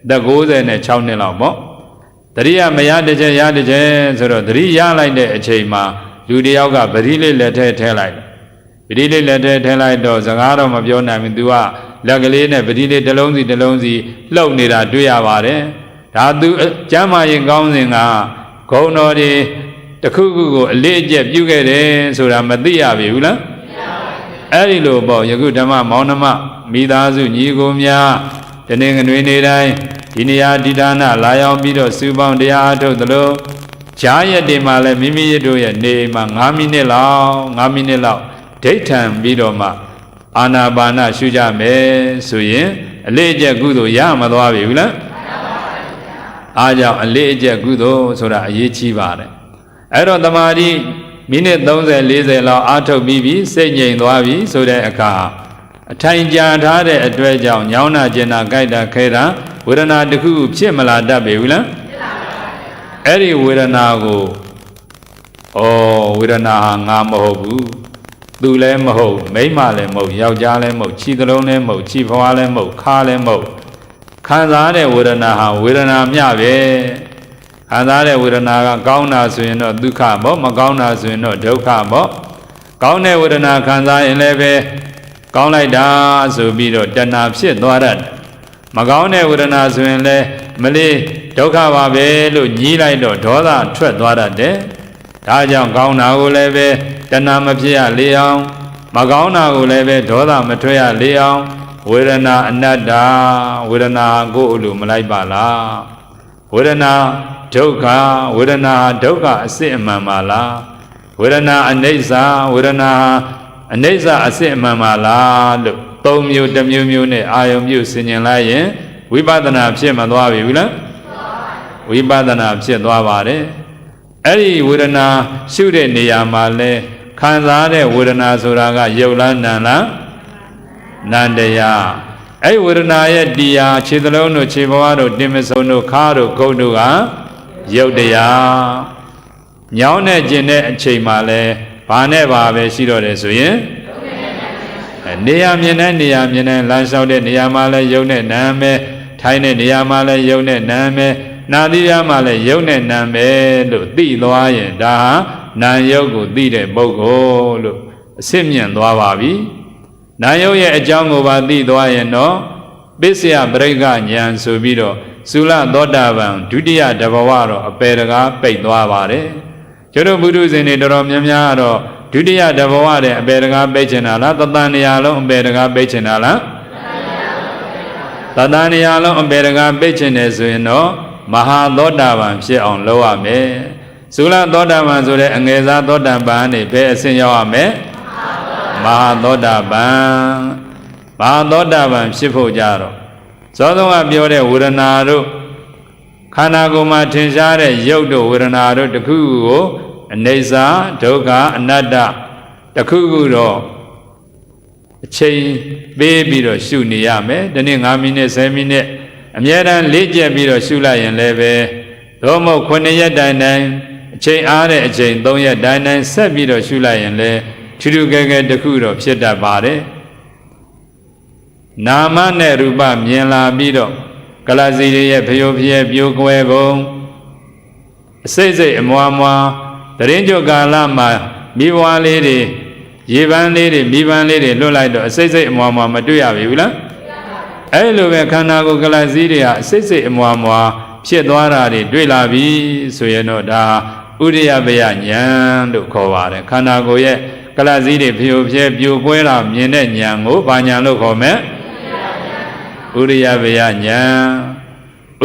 သက်96နှစ်လောက်ပေါ့တတိယမရတစ်ချက်ရတစ်ချက်ဆိုတော့တတိရလိုက်တဲ့အချိန်မှာလူတယောက်ကဗတိလေးလက်ထဲလိုက်ဗတိလေးလက်ထဲလိုက်တော့စကားတော့မပြောနိုင်ဘူး तू ကလက်ကလေးနဲ့ဗတိလေးတစ်လုံးစီလှုပ်နေတာတွေ့ရပါတယ်ဒါ तू ကျမ်းမာရင်ကောင်းစဉ်ကဂုဏ်တော်တွေတစ်ခုခုကိုအလေးအကျက်ပြုခဲ့တယ်ဆိုတာမသိရပြီဘူးလားအဲ့ဒီလိုပေါ့ယခုဓမ္မမောင်နှမမိသားစုညီကိုများတနေ့ငွေနေတိုင်းဒီနေရာဒီဌာနလာရောက်ပြီးတော့စုပေါင်းတရားအထုတ်သလိုဈာရက်တွေမှာလည်းမိမိတို့ရဲ့နေမှာ9မိနစ်လောက်ဒိဋ္ဌံပြီးတော့မှအာနာပါနရှုကြမယ်ဆိုရင်အလေးအကျက်ကုသိုလ်ရမသွားပြီဘူးလားအားကြောင့်အလေးအကျက်ကုသိုလ်ဆိုတာအရေးကြီးပါတယ်အဲ့တော့တမာတိမိနစ်30 40လောက်အားထုတ်ပြီးပြီစိတ်ငြိမ်သွားပြီဆိုတဲ့အခါအထိုင်ကြာထားတဲ့အတွက်ကြောင့်ညောင်းနာကျင်နာကြိုက်တာခဲတာဝေဒနာတစ်ခုဖြစ်မလာတတ်ပြီဘူးလားဖြစ်ပါပါအဲ့ဒီဝေဒနာကိုဝေဒနာဟာငါမဟုတ်ဘူးသူလည်းမဟုတ်မိန်းမလည်းမဟုတ်ယောက်ျားလည်းမဟုတ်ခြေသလုံးလည်းမဟုတ်ခြေဖွားလည်းမဟုတ်ခါလည်းမဟုတ်ခံစားတဲ့ဝေဒနာဟာဝေဒနာမျှပဲခံစားတဲ့ဝေဒနာကကောင်းတာဆိုရင်တော့ဒုက္ခပေါ့မကောင်းတာဆိုရင်တော့ဒုက္ခပေါ့ကောင်းတဲ့ဝေဒနာခံစားရင်လည်းပဲကောင်းလိုက်တာဆိုပြီးတော့တဏှာဖြစ်သွားတတ်မကောင်းတဲ့ဝေဒနာဆိုရင်လည်းမလေးဒုက္ခပါပဲလို့ညှိလိုက်တော့ဒေါသထွက်သွားတတ်တယ်ဒါကြောင့်ကောင်းတာကိုလည်းပဲတဏှာမဖြစ်ရလေအောင်မကောင်းတာကိုလည်းပဲဒေါသမထွက်ရလေအောင်ဝေဒနာအနတ္တဝေဒနာကိုအလိုမလိုက်ပါလားဝေဒနာဒုက္ခဝေဒနာဒုက္ခအစစ်အမှန်ပါလားဝေဒနာအနိစ္စဝေဒနာအနိစ္စအစစ်အမှန်ပါလားလို့သုံးမျိုးတစ်မျိုးနဲ့အာယုံပြုဆင်ញင်လိုက်ရင်ဝိပဿနာဖြစ်မသွားပြီဘူးလားဝိပဿနာဖြစ်သွားပါတယ်အဲ့ဒီဝေဒနာရှုတဲ့နေရာမှာလဲခံစားတဲ့ဝေဒနာဆိုတာကယုတ်လားနာလားနန္တရားအဲ့ဒီဝေဒနာရဲ့တရားခြေသလုံးတို့ခြေဘဝတို့တင်မစုံတို့ခါတို့ဂုတ်တို့ကယုတ်တရားညောင်းနဲ့ကျင်တဲ့အချိန်မှာလဲဘာနဲ့ဘာပဲရှိတော့တယ်ဆိုရင်နေရာမြင်တဲ့နေရာမြင်တဲ့လမ်းလျှောက်တဲ့နေရာမှာလဲယုတ်နဲ့နာမယ်ထိုင်းတဲ့နေရာမှာလဲယုတ်နဲ့နာမယ်နာသီးရမှာလဲယုတ်နဲ့နာမယ်လို့သိသွားရင်ဒါဟာနာယုတ်ကိုသိတဲ့ပုဂ္ဂိုလ်လို့အစစ်မြင်သွားပါပြီနာယုတ်ရဲ့အကြောင်းကိုပါသိသွားရင်တော့ပစ္စယပရိက္ခဉာဏ်ဆိုပြီးတော့သုလသောတာပန်ဒုတိယတဘဝတော့အပေတကားပိတ်သွားပါတယ်ကျတို့ဘုဒ္ဓဇင်တွေတော်တော်များများတော့ဒုတိယတဘဝတဲ့အပေတကားပိတ်ချင်တာလားတသန်နေရာလုံးအပေတကားပိတ်ချင်တာလားတသန်နေရာလုံးအပေတကားပိတ်ချင်တယ်ဆိုရင်တော့မဟာသောတာပန်ဖြစ်အောင်လုပ်ရမယ်သုလသောတာပန်ဆိုတဲ့အငယ်စားသောတာပန်နေဘယ်အဆင့်ရောက်ရမလဲမဟာသောတာပန်မဟာသောတာပန်ဖြစ်ဖို့ကြတော့ဇောဆုံးကပြောတဲ့ဝေဒနာတို့ခန္ဓာကိုယ်မှာထင်ရှားတဲ့ရုပ်တို့ဝေဒနာတို့တစ်ခုခုကိုအနိစ္စဒုက္ခအနတ္တတစ်ခုခုတော့အချိန်ပေးပြီးတော့ရှုနေရမယ်ဒီနေ့9မိနစ်10မိနစ်အမြဲတမ်းလေ့ကျက်ပြီးတော့ရှုလိုက်ရင်လည်းပဲသို့မဟုတ်9ရက်တိုင်းအချိန်အားတဲ့အချိန်3ရက်တိုင်းဆက်ပြီးတော့ရှုလိုက်ရင်လည်းထူးထူးကဲကဲတစ်ခုတော့ဖြစ်တတ်ပါတယ်နာမနဲ့ရူပမြင်လာပြီးတော့ကလစီရဲ့ဖျို့ဖျဲပြိုးကွယ်ပုံအစိတ်စိတ်အမွားမွားတရင်ကြကာလမှာ မိဘွားလေးတွေရေပန်းလေးတွေမိပန်းလေးတွေလွတ်လိုက်တော့အစိတ်စိတ်အမွားမွားမတွေ့ရပြီဘူးလားအဲ့လိုပဲခန္ဓာကိုယ်ကလစည်းတွေဟာအစိတ်စိတ်အမွားမွားဖြစ်သွားတာတွေတွေ့လာပြီဆိုရင်တော့ဒါဥရိယဘယဉာဏ်လို့ခေါ်ပါတယ်ခန္ဓာကိုယ်ရဲ့ကလစည်းတွေဖြိုဖျက်ပြိုကွဲတာမြင်တဲ့ဉာဏ်ကိုဘာဉာဏ်လို့ခေါ်မလဲဥရိယဘယဉာဏ်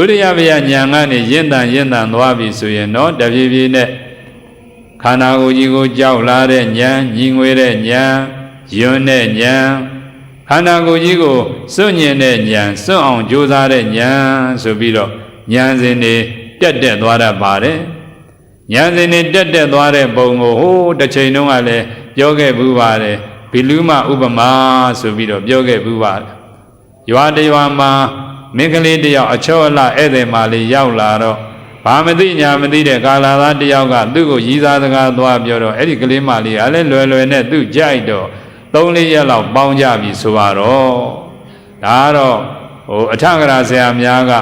ဥရိယဘယဉာဏ်ကနေရင့်တန်သွားပြီဆိုရင်တော့တဖြည်းဖြည်းနဲ့ခန္ဓာကိုယ်ကြီးကိုကြောက်လာတဲ့ဉာဏ်ညီငွေတဲ့ဉာဏ်ယွန်းတဲ့ဉာဏ်ခန္ဓာကိုယ်ကြီးကိုစွန့်ညင်တဲ့ဉာဏ်စွန့်အောင်ကြိုးစားတဲ့ဉာဏ်ဆိုပြီးတော့ဉာဏ်စဉ်တွေတက်သွားတတ်ပါတယ်ဉာဏ်စဉ်တွေတက်သွားတဲ့ပုံကိုဟိုးတစ်ချိန်တုန်းကလည်းပြောခဲ့ဘူးပါတယ်ဘီလူမဥပမာဆိုပြီးတော့ပြောခဲ့ဘူးပါတယ်ရွာတရွာမှာမင်းကလေးတယောက်အချောအလှဧည့်သည်မာလေးရောက်လာတော့ဘာမသိညာမသိတဲ့ကာလာသားတယောက်ကသူ့ကိုရည်စားစကားသွားပြောတော့အဲ့ဒီကလေးမလေးကလည်းလွယ်နဲ့သူ့ကြိုက်တော့3-4 ရက်လောက်ပေါင်းကြပြီဆိုတော့ဒါကတော့ဟိုအထကရာဆရာများက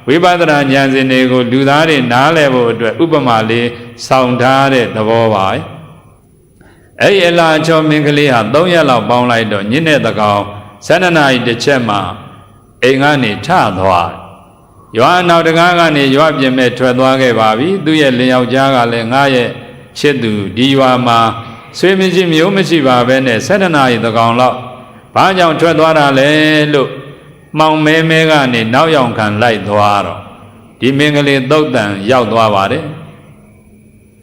ဝိပဿနာဉာဏ်စဉ်တွေကိုလူသားတွေနားလည်ဖို့အတွက်ဥပမာလေးဆောင်ထားတဲ့သဘောပါအဲ့ဒီအလားအချောမင်းကလေးဟာ3 ရက်လောက်ပေါင်းလိုက်တော့ညနေတကောင်12 နာရီတစ်ချက်မှာအိမ်ကနေထသွားရွာနောက်တကားကနေရွာပြင်မဲ့ထွက်သွားခဲ့ပါပြီသူ့ရဲ့လင်ယောက်ျားကလည်းငါရဲ့ချစ်သူဒီရွာမှာဆွေမရှိမျိုးမရှိပါပဲနဲ့12 နာရီတကောင်လောက်ဘာကြောင့်ထွက်သွားတာလဲလို့မှောင်မဲကနေနောက်ယောင်ခံလိုက်သွားတော့ဒီမင်းကလေးသုတ်တန်ရောက်သွားပါတယ်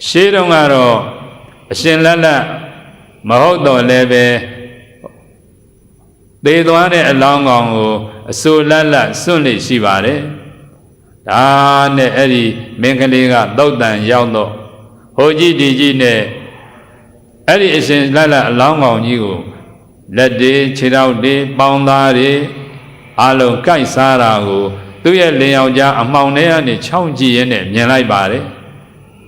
ရှေးတုန်းကတော့အရှင်လက်လက်မဟုတ်တော့လည်းပဲသေသွားတဲ့အလောင်းကောင်ကိုအစိုးလက်လက်စွန့်လိရှိပါတယ်ဒါနဲ့အဲ့ဒီမင်းကလေးကသုတ်တန်ရောက်တော့ဟိုကြည့်ဒီကြည့်နဲ့အဲ့ဒီအရှင်လက်လက်အလောင်းကောင်ကြီးကိုလက်တွေခြေထောက်တွေပေါင်းသားတွေအလုံးကိုက်စားတာကိုသူ့ရဲ့လင်ယောက်ျားအမှောင်ထဲကနေချောင်းကြည့်ရင်းနဲ့မြင်လိုက်ပါတယ်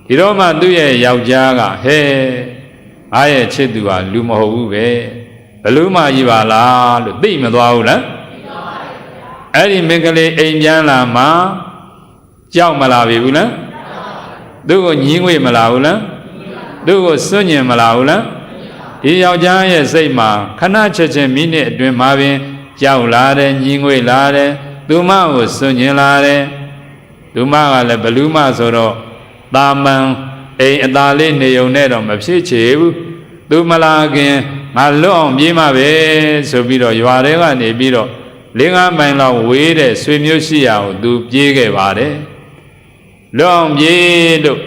ဒီတော့မှသူ့ရဲ့ယောက်ျားကဟဲငါရဲ့ချစ်သူဟာလူမဟုတ်ဘူးပဲဘလူးမကြီးပါလားလို့သိမသွားဘူးလားအဲ့ဒီမင်းကလေးအိမ်ပြန်လာမှကြောက်မလာပြီဘူးလားသူ့ကိုညင်းငွေမလာဘူးလားသူ့ကိုစွန့်ညင်မလာဘူးလားဒီယောက်ျားရဲ့စိတ်မှာခဏချက်ချင်းမိနစ်အတွင်းမှာပင်ကြောက်လာတယ်ညင်းငွေလာတယ်သူမကိုစွန့်ညင်လာတယ်သူမကလည်းဘလူးမဆိုတော့တာမန်အိမ်အသာလေးနေုံနဲ့တော့မဖြစ်ချေဘူးသူမလာခင်ငါလွတ်အောင်ပြေးမှာပဲဆိုပြီးတော့ရွာထဲကနေပြီးတော့4-5 မိုင်လောက်ဝေးတဲ့ဆွေမျိုးရှိရာကိုသူပြေးခဲ့ပါတယ်လွတ်အောင်ပြေးလို့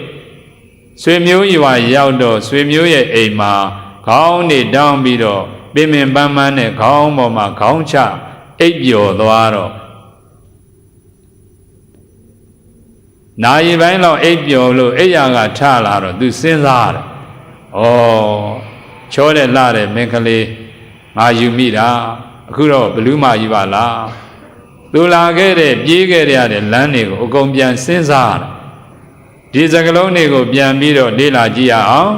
ဆွေမျိုးရွာရောက်တော့ဆွေမျိုးရဲ့အိမ်မှာခေါင်းနေတောင်းပြီးတော့ပင်ပန်းနဲ့ခေါင်းပေါ်မှာခေါင်းချအိပ်ပျော်သွားတော့နာရီပိုင်းလောက်အိပ်ပျော်လို့အိယာကထလာတော့သူစဉ်းစားတယ်ချောတဲ့လှတဲ့မင်းကလေးငါယူမိတာအခုတော့ဘလူးမကြီးပါလားသူလာခဲ့တဲ့ပြေးခဲ့ရတဲ့လမ်းတွေကိုအကုန်ပြန်စဉ်းစားတယ်ဒီစကလုံးတွေကိုပြန်ပြီးတော့လေ့လာကြည့်ရအောင်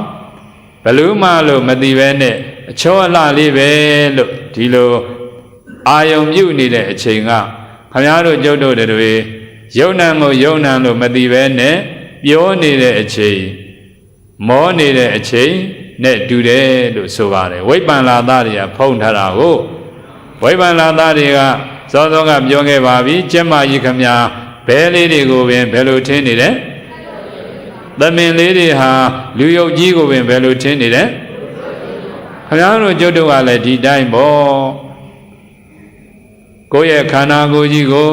ဘလူးမလို့မသိပဲနဲ့အချောအလှလေးပဲလို့ဒီလိုအာယုံမြုပ်နေတဲ့အချိန်ကခင်ဗျားတို့ကျုပ်တို့တွေယုံနံကိုယုံနံလို့မသိပဲနဲ့ပြောနေတဲ့အချိန်မောနေတဲ့အချိန်နဲ့တူတယ်လို့ဆိုပါတယ်ဝိပ္ပန္လာသားတွေကဖုံးထားတာကိုဝိပ္ပန္လာသားတွေကစောစောကပြောခဲ့ပါပြီကျက်မကြီးခမညာဘဲလေးတွေကိုပင်ဘယ်လိုထင်းနေတယ်သမင်လေးတွေဟာလူယုတ်ကြီးကိုပင်ဘယ်လိုထင်းနေတယ်ခင်ဗျားတို့ကျုပ်တို့ကလည်းဒီတိုင်းပေါ့ကိုယ့်ရဲ့ခန္ဓာကိုယ်ကြီးကို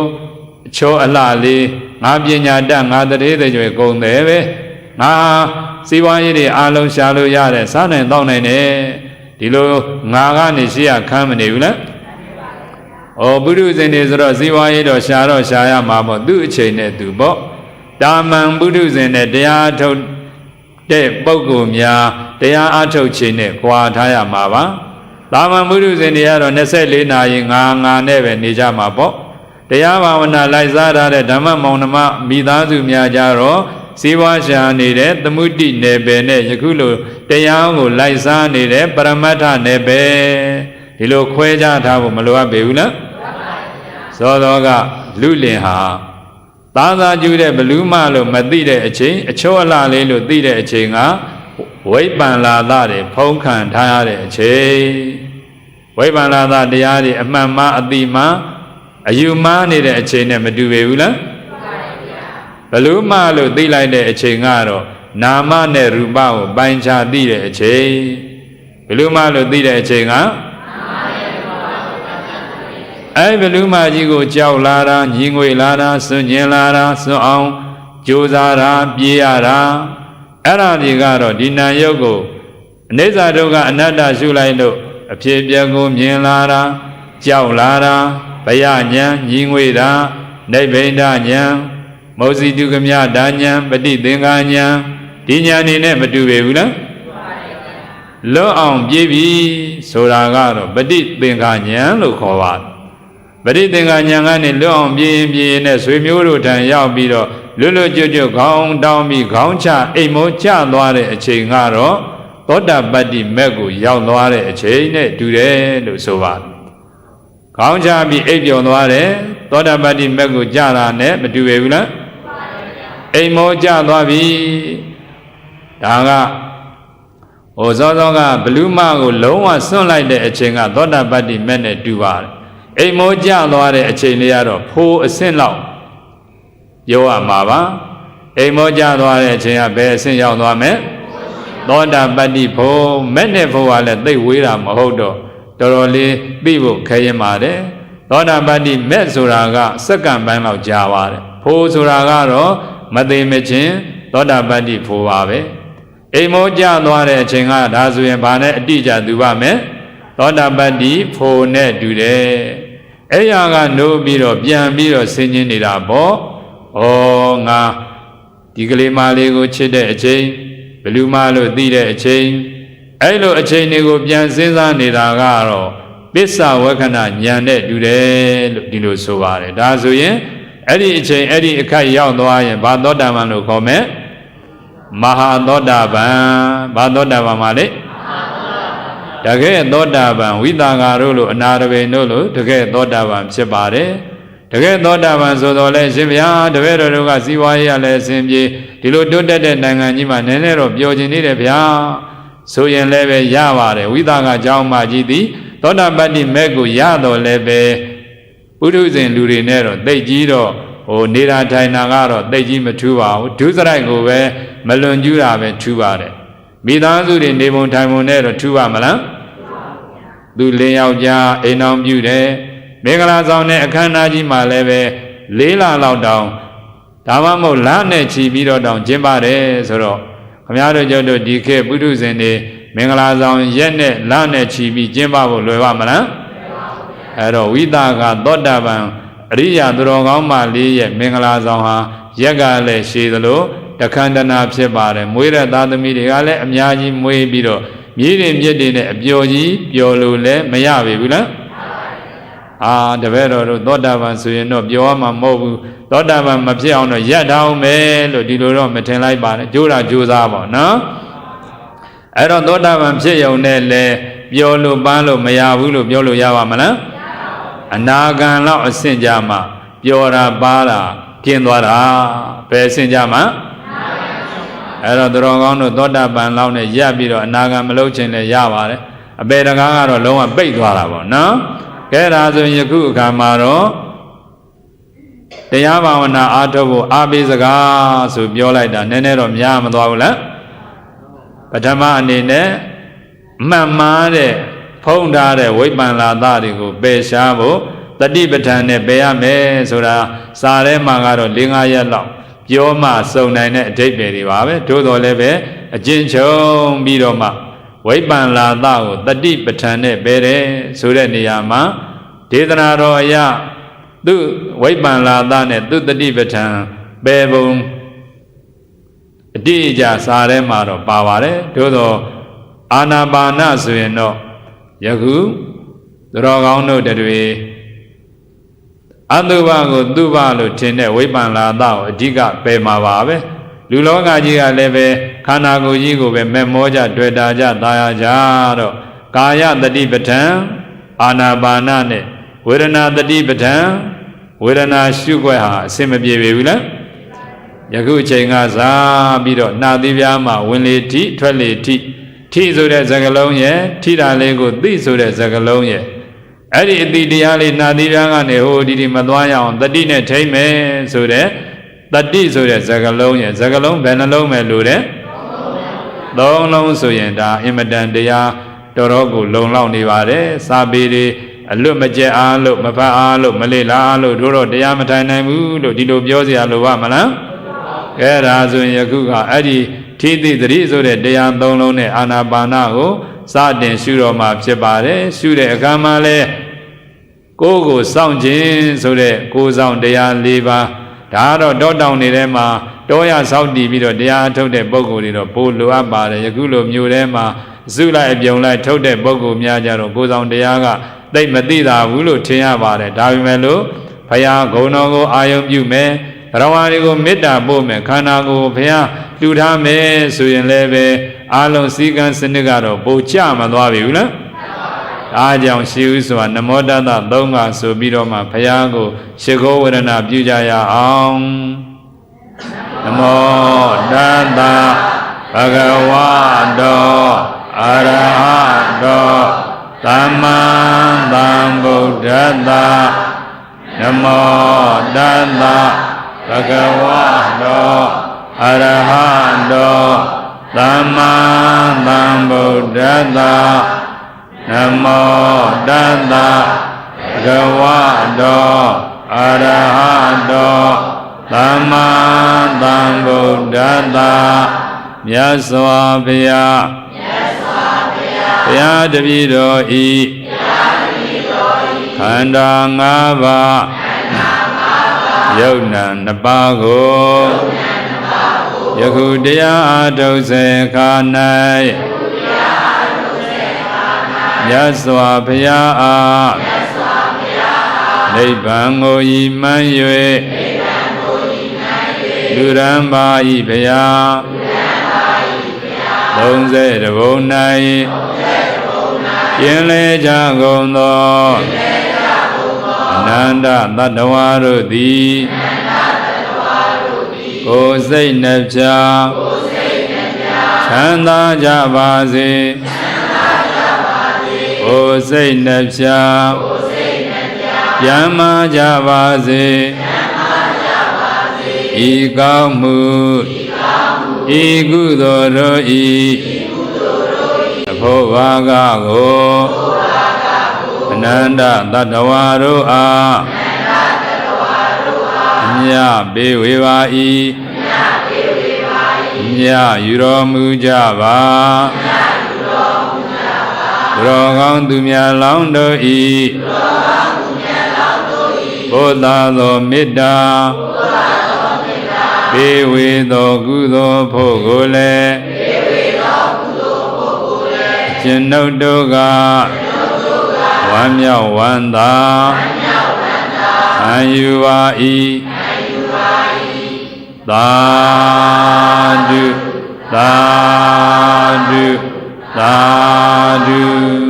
အချောအလှလေးငါပညာတတ်ငါတရေတကြွယ်ကုန်တယ်ပဲငါစီးပွားရေးတွေအားလုံးရှာလို့ရတယ်စားနိုင်တောင်းနိုင်တယ်ဒီလိုငါကနေရှိရခမ်းမနေဘူးလားပုရုဇဉ်တွေဆိုတော့စီးပွားရေးတော့ရှာရမှာပေါ့သူ့အချိန်နဲ့သူပေါ့တာမန်ပုရုဇဉ်နဲ့တရားထုတ်တဲ့ပုဂ္ဂိုလ်များတရားအထုတ်ချိန်နဲ့ကြွာထားရမှာပါတာမန်ပုရုဇဉ်တွေကတော့24 နာရီငါနဲ့ပဲနေကြမှာပေါ့တရားဘာဝနာလိုက်စားထားတဲ့ဓမ္မမောင်နှမမိသားစုများကြတော့စီးပွားရှာနေတဲ့သမုဒ္ဒိနယ်ပယ်နဲ့ယခုလိုတရားကိုလိုက်စားနေတဲ့ပရမတ္ထနယ်ပယ်ဒီလိုခွဲခြားထားဖို့မလိုအပ်ပေဘူးလားစောစောကလူလင်ဟာသားသားကျူးတဲ့ဘလူးမလို့မသိတဲ့အချိန်အချောအလှလေးလို့သိတဲ့အချိန်က ဝိပ္ပန္လာသတွေဖုံးခံထားရတဲ့အချိန်ဝိပ္ပန္လာသတရားတွေအမှန်မှအတိမှအယူမှားနေတဲ့အချိန်နဲ့မတူပေဘူးလားဘလို့မှလို့သိလိုက်တဲ့အချိန်ကတော့နာမနဲ့ရူပကိုပိုင်းခြားသိတဲ့အချိန်ဘလို့မှလို့သိတဲ့အချိန်ကဘလူမကြီးကိုကြောက်လာတာညီငွေလာတာစွန့်ကျင်လာတာစွန့်အောင်ကြိုးစားတာပြေးရတာအဲ့ဒါတွေကတော့ဒီနာယုတ်ကိုအနိစ္စဒုက္ခအနတ္တရှုလိုက်လို့အဖြစ်အပျက်ကိုမြင်လာတာကြောက်လာတာဘယဉာဏ်ညီငွေတာနိဗ္ဗိန္ဒဉာဏ်မောဇိတုကမြဒါဉာဏ်ပฏิသင်္ခာဉာဏ်ဒီဉာဏ်နေနဲ့မတူပေဘူးလားလွတ်အောင်ပြေးပြီဆိုတာကတော့ပฏิသင်္ခာဉာဏ်လို့ခေါ်ပါတယ်ပရိသင်္ခာဉာဏ်ကနေလွတ်အောင်ပြင်းပြင်းနဲ့ဆွေမျိုးတို့ထံရောက်ပြီးတော့လွတ်လွတ်ကျွတ်ကျွတ်ခေါင်းတောင်းပြီးခေါင်းချအိမ်မောကျသွားတဲ့အချိန်ကတော့သောတာပတ္တိမက်ကိုရောက်သွားတဲ့အချိန်နဲ့တူတယ်လို့ဆိုပါတယ်။ခေါင်းချပြီးအိပ်ပျော်သွားတယ်သောတာပတ္တိမက်ကိုကျတာနဲ့မတူပေဘူးလား။အိမ်မောကျသွားပြီဒါကစောစောကဘလူမကိုလုံးဝစွန့်လိုက်တဲ့အချိန်ကသောတာပတ္တိမက်နဲ့တူပါတယ်အိမ်မောကျသွားတဲ့အချိန်လေးကတော့ဖိုးအဆင့်လောက်ပြောရမှာပါအိမ်မောကျသွားတဲ့အချိန်ကဘယ်အဆင့်ရောက်သွားမလဲသောတာပတ္တိဖိုးမဲ့နဲ့ဖိုးကလည်းသိဝေးတာမဟုတ်တော့တော်တော်လေးသိဖို့ခဲရင်ပါတယ်သောတာပတ္တိမဲ့ဆိုတာကစက္ကန့်ပိုင်းလောက်ကြာပါတယ်ဖိုးဆိုတာကတော့မသိမချင်းသောတာပတ္တိဖိုးပါပဲအိမ်မောကျသွားတဲ့အချိန်ကဒါဆိုရင်ဘာနဲ့အတိအကျသူပါမယ်သောတာပတ္တိဖိုနဲ့တူတယ်အဲ့ရကနိုးပြီးတော့ပြန်ပြီးတော့ဆင်းခြင်းနေတာပေါ့ဩငါဒီကလေးမလေးကိုချစ်တဲ့အချိန်ဘလူမလို့သိတဲ့အချိန်အဲ့လိုအချိန်တွေကိုပြန်စဉ်းစားနေတာကတော့ပစ္စဝက္ခဏဉာဏ်နဲ့တူတယ်လို့ဒီလိုဆိုပါတယ်ဒါဆိုရင်အဲ့ဒီအချိန်အဲ့ဒီအခိုက်ရောက်သွားရင်ဘာသောတာပန်လို့ခေါ်မယ်မဟာသောတာပန်ဘာသောတာပန်မှာလေတကယ်သောတာပန်ဝိသကာတို့လိုအနာတပိန်တို့လိုတကယ်သောတာပန်ဖြစ်ပါတယ်တကယ်သောတာပန်ဆိုတော့လဲရှင်ဗျာတပည့်တော်တို့ကစီဝါရေးရလဲအစဉ်ပြေဒီလိုတိုးတက်တဲ့နိုင်ငံကြီးမှာနည်းနည်းတော့ပျော်ကျင်နေတယ်ဗျာဆိုရင်လည်းပဲရပါတယ်ဝိသကာเจ้าမကြီးသည်သောတာပတ္တိမဲ့ကိုရတော့လည်းပဲပုထုဇဉ်လူတွေနဲ့တော့သိကြီးတော့နေတာထိုင်တာကတော့သိကြီးမထူးပါဘူးဒုစရိုက်ကိုပဲမလွန်ကျူးတာပဲထူးပါတယ်မိသားစုတွေနေပုံထိုင်ပုံနဲ့တော့ထူပါမလားသူ၄ယောက်ကြာအိမ်တော်ပြုတယ်မင်္ဂလာဆောင်တဲ့အခမ်းအနားကြီးမှာလည်းပဲ၄လလောက်တောင်ဒါမှမဟုတ်လနဲ့ချီပြီးတော့တောင်ကျင်းပါတယ်ဆိုတော့ခမည်းတော်ကျတို့ဒီခေတ်ပုထုဇဉ်တွေမင်္ဂလာဆောင်ရက်နဲ့လနဲ့ချီပြီးကျင်းပဖို့လွယ်ပါမလားအဲ့တော့ဝိသကသောတာပန်အရိယာသူတော်ကောင်းမလေးရဲ့မင်္ဂလာဆောင်ဟာရက်ကလည်းရှည်သလိုတခန္ဓနာဖြစ်ပါတယ်မွေးတဲ့သားသမီးတွေကလည်းအများကြီးမွေးပြီးတော့မြည်တွေမြစ်တွေနဲ့အပျော်ကြီးပျော်လို့လည်းမရပြီဘူးလားတပည့်တော်တို့သောတာပန်ဆိုရင်တော့ပျော်မှာမဟုတ်ဘူးသောတာပန်မဖြစ်အောင်တော့ရပ်ထားအောင်မယ်လို့ဒီလိုတော့မထင်လိုက်ပါနဲ့ကြိုးတာကြိုးစားပါနော်အဲ့တော့သောတာပန်ဖြစ်ရုံနဲ့လည်းပျော်လို့ပန်းလို့မရဘူးလို့ပြောလို့ရပါမလားအနာဂံလောက်အဆင့်ကြမှာပျော်တာပါတာကျင်းသွားတာဘယ်အဆင့်ကြမှာအဲ့တော့သူတော်ကောင်းတို့သောတာပန်လောက်နဲ့ရပ်ပြီးတော့အနာဂံမလုပ်ခြင်းလည်းရပါတယ်အပေတကားကတော့လုံးဝပိတ်သွားတာပေါ့နော်ကဲဒါဆိုရင်ယခုအခါမှာတော့တရားဘာဝနာအားထုတ်ဖို့အားပေးစကားဆိုပြောလိုက်တာနည်းနည်းတော့များမသွားဘူးလားပထမအနေနဲ့မှန်မှားတဲ့ဖုံးထားတဲ့ဝိပ္ပန္လာသတွေကိုပယ်ရှားဖို့တတိပဋ္ဌာန်နဲ့ပယ်ရမယ်ဆိုတာစာထဲမှာကတော့၄-၅ ရက်လောက်ပြောမှစုံနိုင်တဲ့အဓိပ္ပာယ်တွေပါပဲသို့တော်လည်းပဲအကျဉ်းချုပ်ပြီးတော့မှဝိပ္ပန္လာသကိုတတိပဋ္ဌာန်နဲ့ပယ်တယ်ဆိုတဲ့နေရာမှာဒေသနာတော်အရသူဝိပ္ပန္လာသနဲ့သူတတိပဋ္ဌာန်ပယ်ပုံအတိအကျစာထဲမှာတော့ပါပါတယ်သို့တော်အာနာပါနဆိုရင်တော့ယခုသူတော်ကောင်းတို့တွေအတုပကိုသူပလို့ထင်တဲ့ဝိပ္ပန္လာသကိုအဓိကပယ်မှာပါပဲလူလောကကြီးကလည်းပဲခန္ဓာကိုယ်ကြီးကိုပဲမဲ့မောကြတွေ့တာကြသာယာကြတော့ကာယတတိပဋ္ဌာန်အာနာပါနနဲ့ဝေဒနာတတိပဋ္ဌာန်ဝေဒနာရှုွက်ဟာအစင်မပြေပြီဘူးလား Yaku Chenga Za Bido Nadivyama Winli Ti Twelli Ti so that Zagalonye Tida Lego this so that Zagalonye Adi Diali Nadivyanga Neho Didi Madwaya on the Dine Tame so that Di so that Zagalonye Zagalon Benalom Lude Long long so yenda Imadan Dea Dorogo Long Long Nivare Sabiri Alumaja Alo Mapa Alo Malila Alo Doro Diamatana Mulo Dido Biosi Aloa Mala Erazo Yakuga Adi Titi the Rizo de Dean Donone Anabanago Sadin Shuroma Chebare Shure Agamale Gogo Soundjin so de goes on Dea Liva Dado Dodown Nirema Doya Saudi Bido Dea told the Bogo Polo Abba Yagulo Murema Zula Ebionla told the Bogo Miajaro goes on Deaga They Medida Wulu Tia Bade Davimelo Paya Gonogo Ayom Yume Rawanigo Meda Bome Kanago Pia Dudame Suyan Leve Alon Sigan Senegaro Bocha Madwavula Ajang Shiuswa Namoda Donga Subidoma Payago Shego Verana Bujaya Ang Namo Dada Bhagavado Arahado Tamman Buddhada Namo Dada Bhagavado Arahado Tamman Buddhada Namo Dada Bhagavado Arahado Tamman Buddhada Yaswabhya Pya Davido I Khanda Ngava Yogna Nabago Yakudiya Adose Kanai Yaswabhya Nibbano Imanyue Duramba Ibaya Donze de Bonai Yele Jagondo Ananda Tadawaru Di Kosei Nepcha Chanda Javazi Kosei Nepcha Yama Javazi Ikamu Ikudoro I Bhovagago Ananda Tadawaru A Nya Beviva I Nya Yuromu Java Drogang Dumya Laundo I Bodhalo Midda Bevido Gudo Pogole Chinodoga Wamya Wanda Ayuva I Dadu Dadu Dadu